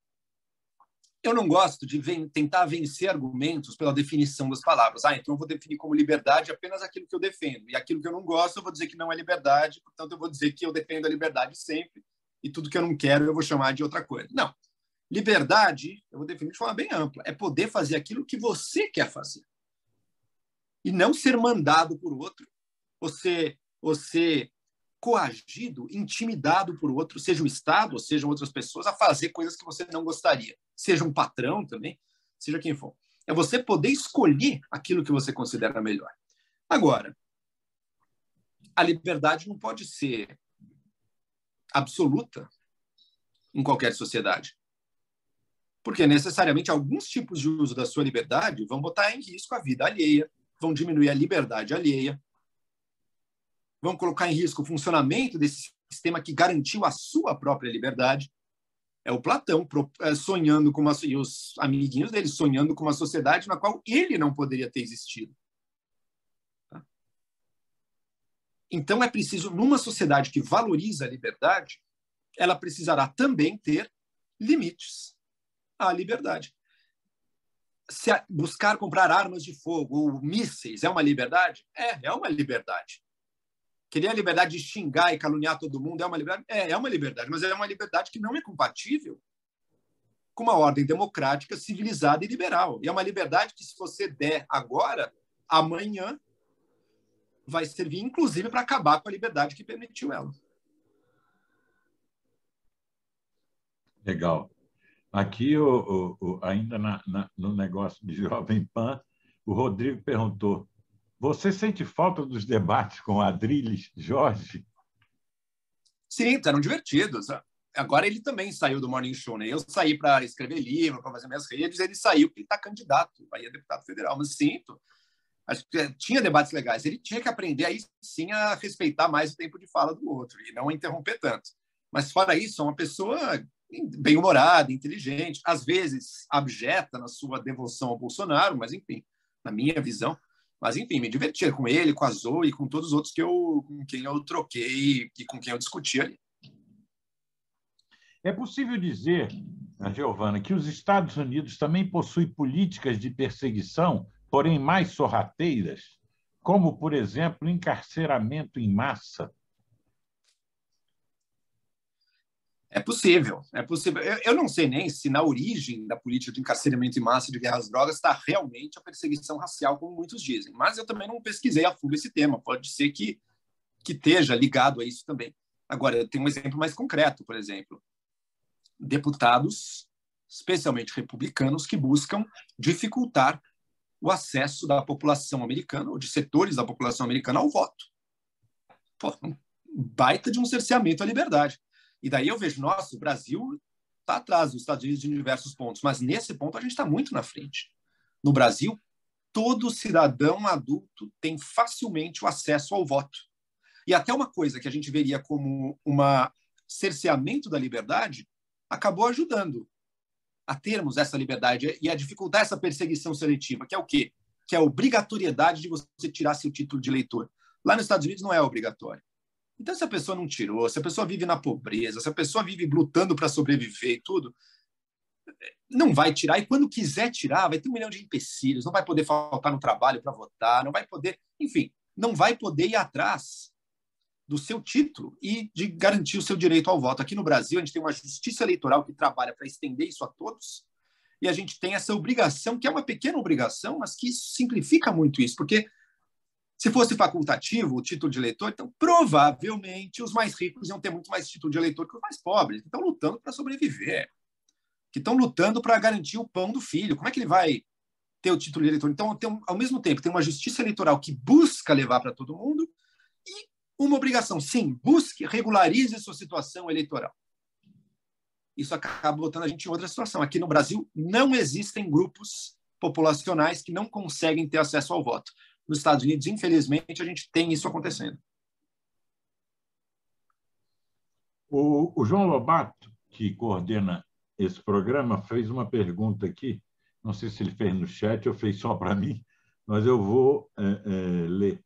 Eu não gosto de tentar vencer argumentos pela definição das palavras. Então eu vou definir como liberdade apenas aquilo que eu defendo. E aquilo que eu não gosto, eu vou dizer que não é liberdade, portanto, eu vou dizer que eu defendo a liberdade sempre, e tudo que eu não quero, eu vou chamar de outra coisa. Não. Liberdade, eu vou definir de forma bem ampla, é poder fazer aquilo que você quer fazer. E não ser mandado por outro, ou ser coagido, intimidado por outro, seja o Estado, ou sejam outras pessoas, a fazer coisas que você não gostaria. Seja um patrão também, seja quem for. É você poder escolher aquilo que você considera melhor. Agora, a liberdade não pode ser absoluta em qualquer sociedade. Porque necessariamente alguns tipos de uso da sua liberdade vão botar em risco a vida alheia, vão diminuir a liberdade alheia, vão colocar em risco o funcionamento desse sistema que garantiu a sua própria liberdade. É o Platão sonhando com e os amiguinhos dele sonhando com uma sociedade na qual ele não poderia ter existido. Tá? Então é preciso, numa sociedade que valoriza a liberdade, ela precisará também ter limites à liberdade. Se buscar comprar armas de fogo ou mísseis é uma liberdade? É uma liberdade. Querer a liberdade de xingar e caluniar todo mundo é uma liberdade? É uma liberdade, mas é uma liberdade que não é compatível com uma ordem democrática, civilizada e liberal. E é uma liberdade que, se você der agora, amanhã vai servir, inclusive, para acabar com a liberdade que permitiu ela. Legal. Aqui, ainda no negócio de Jovem Pan, o Rodrigo perguntou: você sente falta dos debates com Adrilles Jorge? Sim, eram divertidos. Agora ele também saiu do Morning Show, né? Eu saí para escrever livro, para fazer minhas redes, ele saiu porque ele está candidato, aí é deputado federal. Mas sinto, acho que tinha debates legais. Ele tinha que aprender aí sim a respeitar mais o tempo de fala do outro e não interromper tanto. Mas fora isso, é uma pessoa bem-humorada, inteligente, às vezes abjeta na sua devoção ao Bolsonaro, mas enfim, na minha visão. Mas, enfim, me divertia com ele, com a Zoe e com todos os outros com quem eu troquei e com quem eu discuti ali. É possível dizer, Giovana, que os Estados Unidos também possuem políticas de perseguição, porém mais sorrateiras, como, por exemplo, encarceramento em massa? É possível, é possível. Eu não sei nem se na origem da política de encarceramento em massa e de guerra às drogas está realmente a perseguição racial, como muitos dizem. Mas eu também não pesquisei a fundo esse tema. Pode ser que esteja ligado a isso também. Agora, eu tenho um exemplo mais concreto, por exemplo. Deputados, especialmente republicanos, que buscam dificultar o acesso da população americana, ou de setores da população americana, ao voto. Pô, um baita de um cerceamento à liberdade. E daí eu vejo, nossa, o Brasil está atrás dos Estados Unidos em diversos pontos, mas nesse ponto a gente está muito na frente. No Brasil, todo cidadão adulto tem facilmente o acesso ao voto. E até uma coisa que a gente veria como um cerceamento da liberdade acabou ajudando a termos essa liberdade e a dificultar essa perseguição seletiva, que é o quê? Que é a obrigatoriedade de você tirar seu título de eleitor. Lá nos Estados Unidos não é obrigatório. Então, se a pessoa não tirou, se a pessoa vive na pobreza, se a pessoa vive lutando para sobreviver e tudo, não vai tirar. E quando quiser tirar, vai ter 1 milhão de empecilhos, não vai poder faltar no trabalho para votar, não vai poder, enfim, não vai poder ir atrás do seu título e de garantir o seu direito ao voto. Aqui no Brasil, a gente tem uma justiça eleitoral que trabalha para estender isso a todos, e a gente tem essa obrigação, que é uma pequena obrigação, mas que simplifica muito isso, porque se fosse facultativo o título de eleitor, então provavelmente os mais ricos iam ter muito mais título de eleitor que os mais pobres, que estão lutando para sobreviver, que estão lutando para garantir o pão do filho. Como é que ele vai ter o título de eleitor? Então, ao mesmo tempo, tem uma justiça eleitoral que busca levar para todo mundo e uma obrigação, sim, busque, regularize sua situação eleitoral. Isso acaba botando a gente em outra situação. Aqui no Brasil não existem grupos populacionais que não conseguem ter acesso ao voto. Nos Estados Unidos, infelizmente, a gente tem isso acontecendo. O João Lobato, que coordena esse programa, fez uma pergunta aqui, não sei se ele fez no chat ou fez só para mim, mas eu vou ler.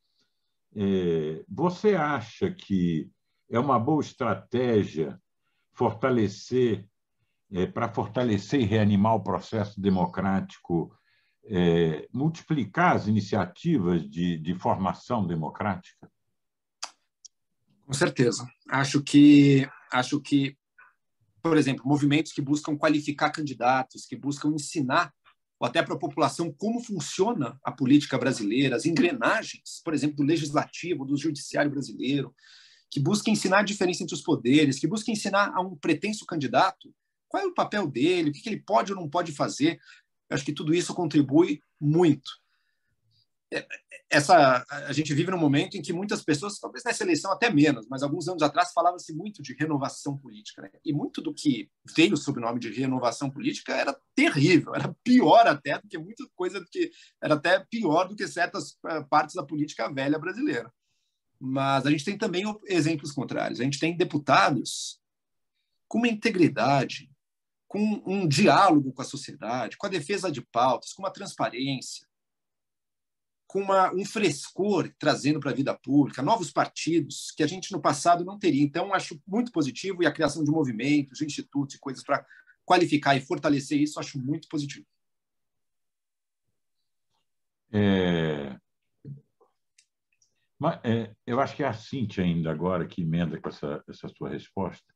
Você acha que é uma boa estratégia para fortalecer e reanimar o processo democrático, multiplicar as iniciativas de formação democrática? Com certeza. Acho que, por exemplo, movimentos que buscam qualificar candidatos, que buscam ensinar ou até para a população como funciona a política brasileira, as engrenagens, por exemplo, do legislativo, do judiciário brasileiro, que busca ensinar a diferença entre os poderes, que busca ensinar a um pretenso candidato qual é o papel dele, o que ele pode ou não pode fazer. Eu acho que tudo isso contribui muito. a gente vive num momento em que muitas pessoas, talvez nessa eleição até menos, mas alguns anos atrás falava-se muito de renovação política, né? E muito do que veio sob o nome de renovação política era terrível, era pior até do que muita coisa, era até pior do que certas partes da política velha brasileira. Mas a gente tem também exemplos contrários. A gente tem deputados com uma integridade, com um diálogo com a sociedade, com a defesa de pautas, com uma transparência, com um frescor trazendo para a vida pública, novos partidos que a gente no passado não teria. Então, acho muito positivo, e a criação de movimentos, de institutos e coisas para qualificar e fortalecer isso, acho muito positivo. Eu acho que é a Cíntia ainda agora que emenda com essa sua resposta.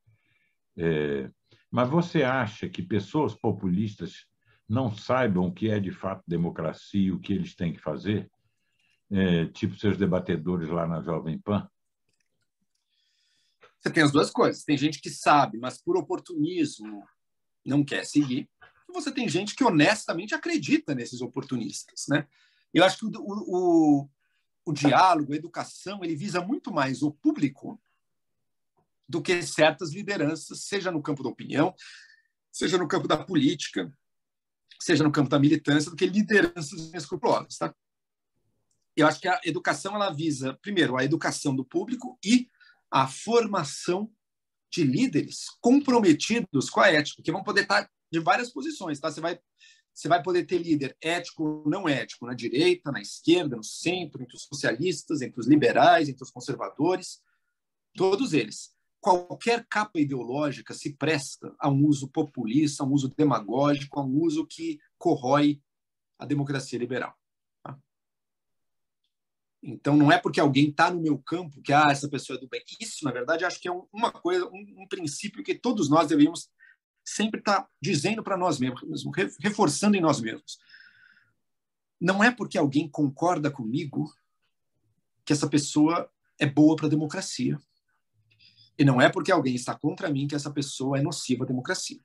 Mas você acha que pessoas populistas não saibam o que é de fato democracia e o que eles têm que fazer? Tipo seus debatedores lá na Jovem Pan? Você tem as duas coisas. Tem gente que sabe, mas por oportunismo não quer seguir. E você tem gente que honestamente acredita nesses oportunistas, né? Eu acho que o diálogo, a educação, ele visa muito mais o público do que certas lideranças, seja no campo da opinião, seja no campo da política, seja no campo da militância, do que lideranças inescrupulosas, tá? Eu acho que a educação ela visa, primeiro, a educação do público e a formação de líderes comprometidos com a ética, que vão poder estar de várias posições, tá? Você vai poder ter líder ético ou não ético, na direita, na esquerda, no centro, entre os socialistas, entre os liberais, entre os conservadores, todos eles. Qualquer capa ideológica se presta a um uso populista, a um uso demagógico, a um uso que corrói a democracia liberal. Tá? Então, não é porque alguém está no meu campo que essa pessoa é do bem. Isso, na verdade, acho que é uma coisa, um princípio que todos nós deveríamos sempre estar dizendo para nós mesmos, reforçando em nós mesmos. Não é porque alguém concorda comigo que essa pessoa é boa para a democracia. E não é porque alguém está contra mim que essa pessoa é nociva à democracia.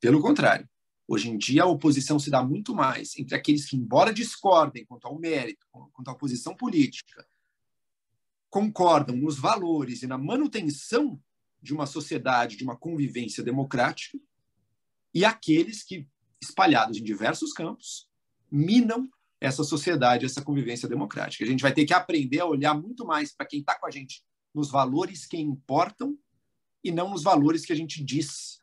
Pelo contrário, hoje em dia a oposição se dá muito mais entre aqueles que, embora discordem quanto ao mérito, quanto à posição política, concordam nos valores e na manutenção de uma sociedade, de uma convivência democrática, e aqueles que, espalhados em diversos campos, minam essa sociedade, essa convivência democrática. A gente vai ter que aprender a olhar muito mais para quem está com a gente nos valores que importam e não nos valores que a gente diz,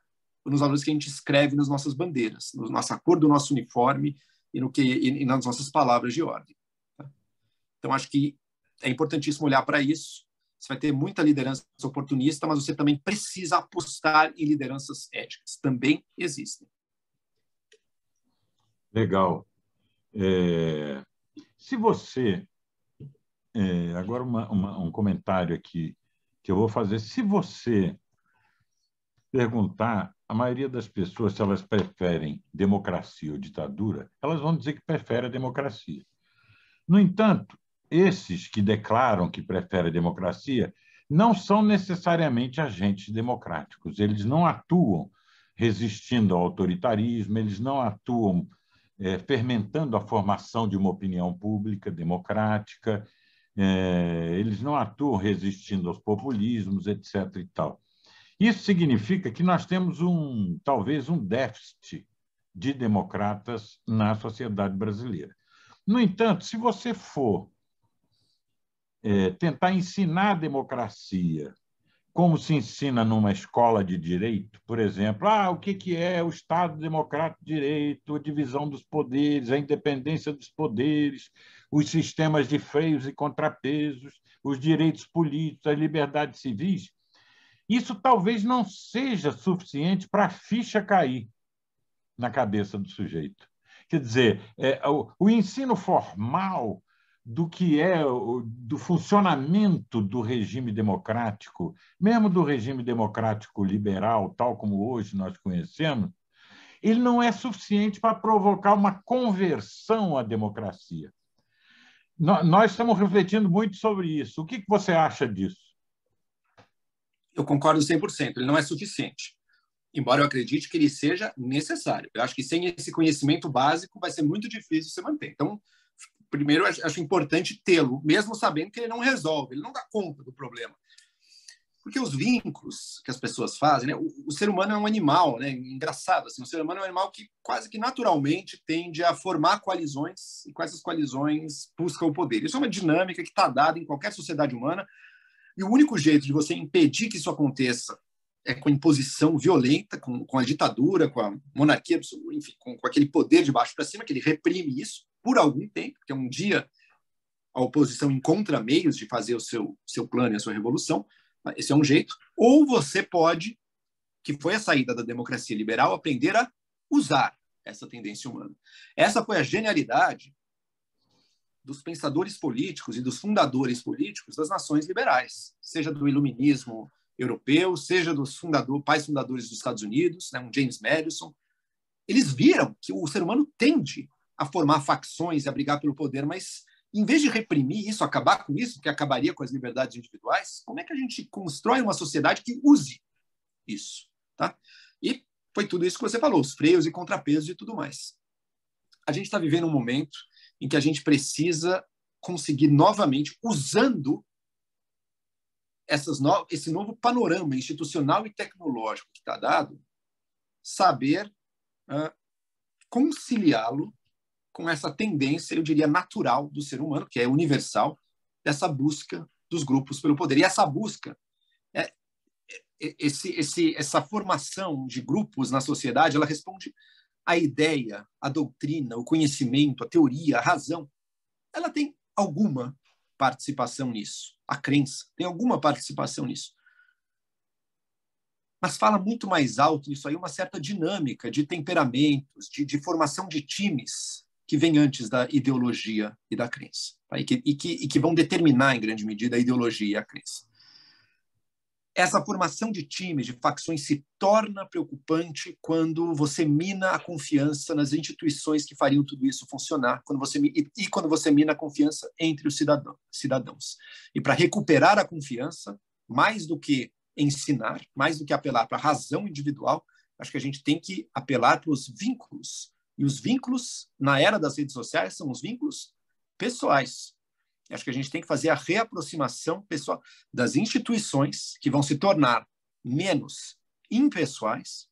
nos valores que a gente escreve nas nossas bandeiras, na nossa cor do nosso uniforme e nas nossas palavras de ordem. Tá? Então, acho que é importantíssimo olhar para isso. Você vai ter muita liderança oportunista, mas você também precisa apostar em lideranças éticas. Também existem. Legal. Se você... agora um comentário aqui que eu vou fazer. Se você perguntar a maioria das pessoas se elas preferem democracia ou ditadura, elas vão dizer que preferem a democracia. No entanto, esses que declaram que preferem a democracia não são necessariamente agentes democráticos. Eles não atuam resistindo ao autoritarismo, eles não atuam fermentando a formação de uma opinião pública democrática, eles não atuam resistindo aos populismos, etc. e tal. Isso significa que nós temos talvez um déficit de democratas na sociedade brasileira. No entanto, se você for tentar ensinar a democracia como se ensina numa escola de direito, por exemplo, o que é o Estado Democrático de Direito, a divisão dos poderes, a independência dos poderes, os sistemas de freios e contrapesos, os direitos políticos, as liberdades civis, isso talvez não seja suficiente para a ficha cair na cabeça do sujeito. Quer dizer, o ensino formal do que é do funcionamento do regime democrático, mesmo do regime democrático liberal, tal como hoje nós conhecemos, ele não é suficiente para provocar uma conversão à democracia. Nós estamos refletindo muito sobre isso. O que você acha disso? Eu concordo 100%. Ele não é suficiente, embora eu acredite que ele seja necessário. Eu acho que sem esse conhecimento básico vai ser muito difícil se manter. Então, primeiro, acho importante tê-lo, mesmo sabendo que ele não resolve, ele não dá conta do problema. Porque os vínculos que as pessoas fazem, né? O ser humano é um animal, né? Engraçado, assim, o ser humano é um animal que quase que naturalmente tende a formar coalizões e com essas coalizões busca o poder. Isso é uma dinâmica que está dada em qualquer sociedade humana e o único jeito de você impedir que isso aconteça é com a imposição violenta, com a ditadura, com a monarquia, enfim, com aquele poder de baixo para cima, que ele reprime isso por algum tempo, porque um dia a oposição encontra meios de fazer o seu plano e a sua revolução. Esse é um jeito. Ou você pode, que foi a saída da democracia liberal, aprender a usar essa tendência humana. Essa foi a genialidade dos pensadores políticos e dos fundadores políticos das nações liberais, seja do iluminismo europeu, seja dos pais fundadores dos Estados Unidos, né, um James Madison. Eles viram que o ser humano tende a formar facções e a brigar pelo poder, mas em vez de reprimir isso, acabar com isso, que acabaria com as liberdades individuais, como é que a gente constrói uma sociedade que use isso? Tá? E foi tudo isso que você falou, os freios e contrapesos e tudo mais. A gente está vivendo um momento em que a gente precisa conseguir novamente, usando esse novo panorama institucional e tecnológico que está dado, saber conciliá-lo com essa tendência, eu diria, natural do ser humano, que é universal, dessa busca dos grupos pelo poder. E essa busca, essa formação de grupos na sociedade, ela responde à ideia, à doutrina, o conhecimento, a teoria, a razão. Ela tem alguma participação nisso. A crença tem alguma participação nisso. Mas fala muito mais alto nisso aí uma certa dinâmica de temperamentos, de formação de times que vem antes da ideologia e da crença, tá? e que vão determinar, em grande medida, a ideologia e a crença. Essa formação de times, de facções, se torna preocupante quando você mina a confiança nas instituições que fariam tudo isso funcionar, quando você mina a confiança entre os cidadãos. E para recuperar a confiança, mais do que ensinar, mais do que apelar para a razão individual, acho que a gente tem que apelar para os vínculos. E os vínculos, na era das redes sociais, são os vínculos pessoais. Acho que a gente tem que fazer a reaproximação pessoal das instituições, que vão se tornar menos impessoais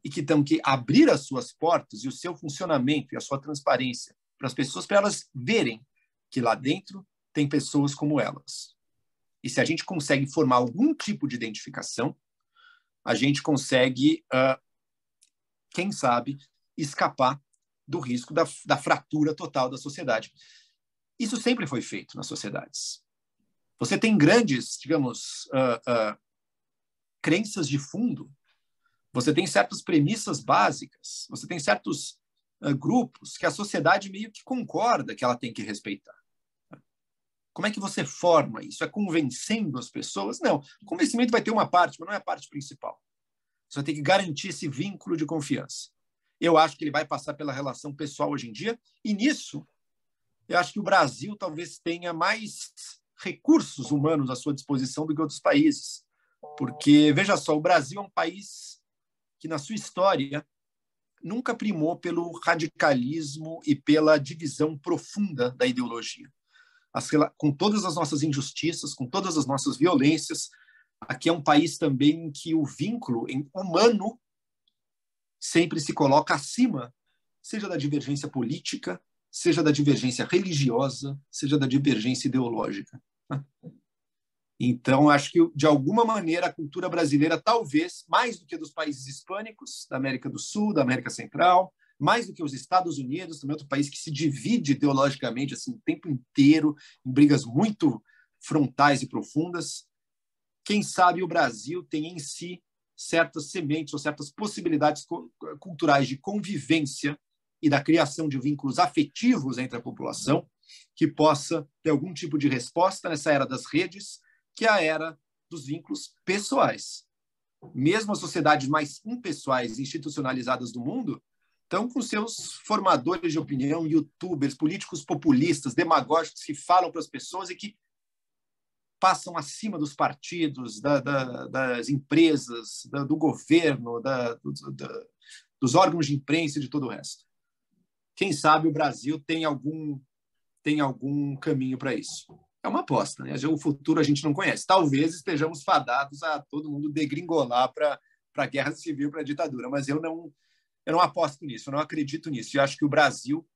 e que têm que abrir as suas portas e o seu funcionamento e a sua transparência para as pessoas, para elas verem que lá dentro tem pessoas como elas. E se a gente consegue formar algum tipo de identificação, a gente consegue, quem sabe, escapar do risco da fratura total da sociedade. Isso sempre foi feito nas sociedades. Você tem grandes, digamos, crenças de fundo, você tem certas premissas básicas, você tem certos grupos que a sociedade meio que concorda que ela tem que respeitar. Como é que você forma isso? É convencendo as pessoas? Não, o convencimento vai ter uma parte, mas não é a parte principal. Você vai ter que garantir esse vínculo de confiança. Eu acho que ele vai passar pela relação pessoal hoje em dia, e nisso eu acho que o Brasil talvez tenha mais recursos humanos à sua disposição do que outros países. Porque, veja só, o Brasil é um país que, na sua história, nunca primou pelo radicalismo e pela divisão profunda da ideologia. Com todas as nossas injustiças, com todas as nossas violências, aqui é um país também em que o vínculo humano sempre se coloca acima, seja da divergência política, seja da divergência religiosa, seja da divergência ideológica. Então, acho que, de alguma maneira, a cultura brasileira, talvez, mais do que dos países hispânicos, da América do Sul, da América Central, mais do que os Estados Unidos, também outro país que se divide ideologicamente assim, o tempo inteiro, em brigas muito frontais e profundas, quem sabe o Brasil tem em si certas sementes ou certas possibilidades culturais de convivência e da criação de vínculos afetivos entre a população que possa ter algum tipo de resposta nessa era das redes, que é a era dos vínculos pessoais. Mesmo as sociedades mais impessoais e institucionalizadas do mundo estão com seus formadores de opinião, youtubers, políticos populistas, demagógicos que falam para as pessoas e que passam acima dos partidos, das empresas, do governo, dos órgãos de imprensa e de todo o resto. Quem sabe o Brasil tem algum tem algum caminho para isso. É uma aposta, né? O futuro a gente não conhece. Talvez estejamos fadados a todo mundo degringolar para a guerra civil, para a ditadura, mas eu não aposto nisso, eu não acredito nisso. E acho que o Brasil,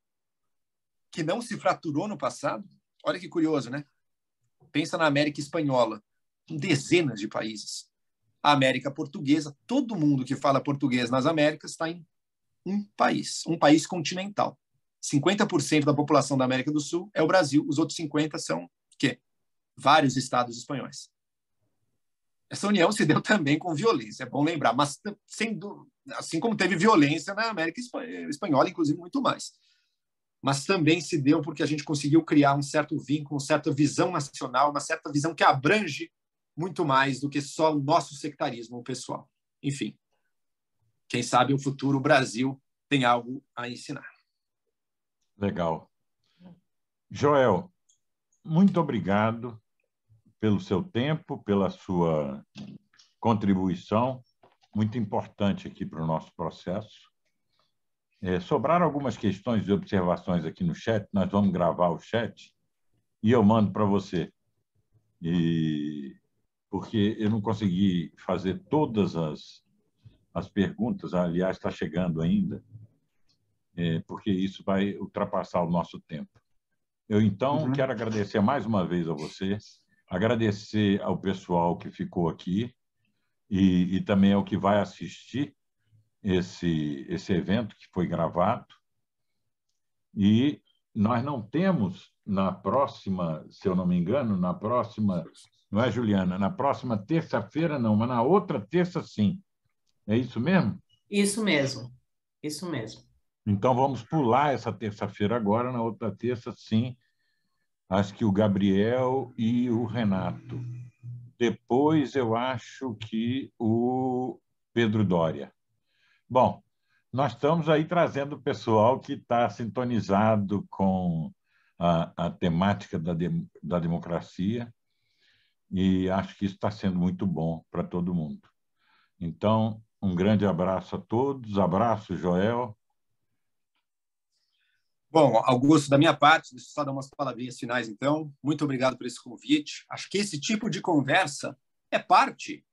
que não se fraturou no passado, olha que curioso, né? Pensa na América Espanhola, em dezenas de países. A América Portuguesa, todo mundo que fala português nas Américas está em um país continental. 50% da população da América do Sul é o Brasil, os outros 50% são quê? Vários estados espanhóis. Essa união se deu também com violência, é bom lembrar, mas assim como teve violência na América Espanhola, inclusive muito mais. Mas também se deu porque a gente conseguiu criar um certo vínculo, uma certa visão nacional, uma certa visão que abrange muito mais do que só o nosso sectarismo pessoal. Enfim, quem sabe o futuro, o Brasil tem algo a ensinar. Legal. Joel, muito obrigado pelo seu tempo, pela sua contribuição, muito importante aqui para o nosso processo. Sobraram algumas questões e observações aqui no chat, nós vamos gravar o chat e eu mando para você. Porque eu não consegui fazer todas as perguntas, aliás, está chegando ainda, porque isso vai ultrapassar o nosso tempo. Eu, então, quero agradecer mais uma vez a você, agradecer ao pessoal que ficou aqui e também ao que vai assistir esse evento que foi gravado. E nós não temos na próxima, se eu não me engano, na próxima, não é, Juliana? Na próxima terça-feira, não, mas na outra terça, sim. É isso mesmo? Isso mesmo, isso mesmo. Então, vamos pular essa terça-feira agora, na outra terça, sim. Acho que o Gabriel e o Renato. Depois, eu acho que o Pedro Doria. Bom, nós estamos aí trazendo o pessoal que está sintonizado com a temática da democracia e acho que isso está sendo muito bom para todo mundo. Então, um grande abraço a todos. Abraço, Joel. Bom, Augusto, da minha parte, deixa eu só dar umas palavrinhas finais, então. Muito obrigado por esse convite. Acho que esse tipo de conversa é parte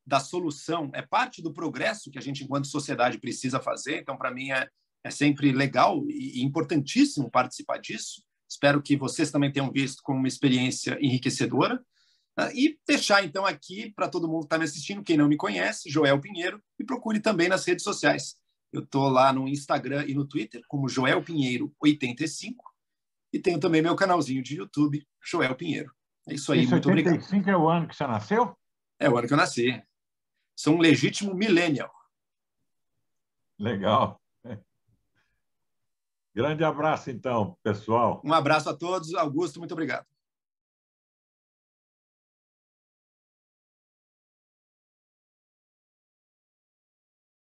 da solução, é parte do progresso que a gente, enquanto sociedade, precisa fazer. Então, para mim, é sempre legal e importantíssimo participar disso. Espero que vocês também tenham visto como uma experiência enriquecedora. E deixar, então, aqui para todo mundo que está me assistindo, quem não me conhece, Joel Pinheiro, e procure também nas redes sociais. Eu estou lá no Instagram e no Twitter como Joel Pinheiro 85 e tenho também meu canalzinho de YouTube, Joel Pinheiro. É isso aí, muito obrigado. 85 é o ano que você nasceu? É o ano que eu nasci. Sou um legítimo millennial. Legal. Grande abraço, então, pessoal. Um abraço a todos. Augusto, muito obrigado.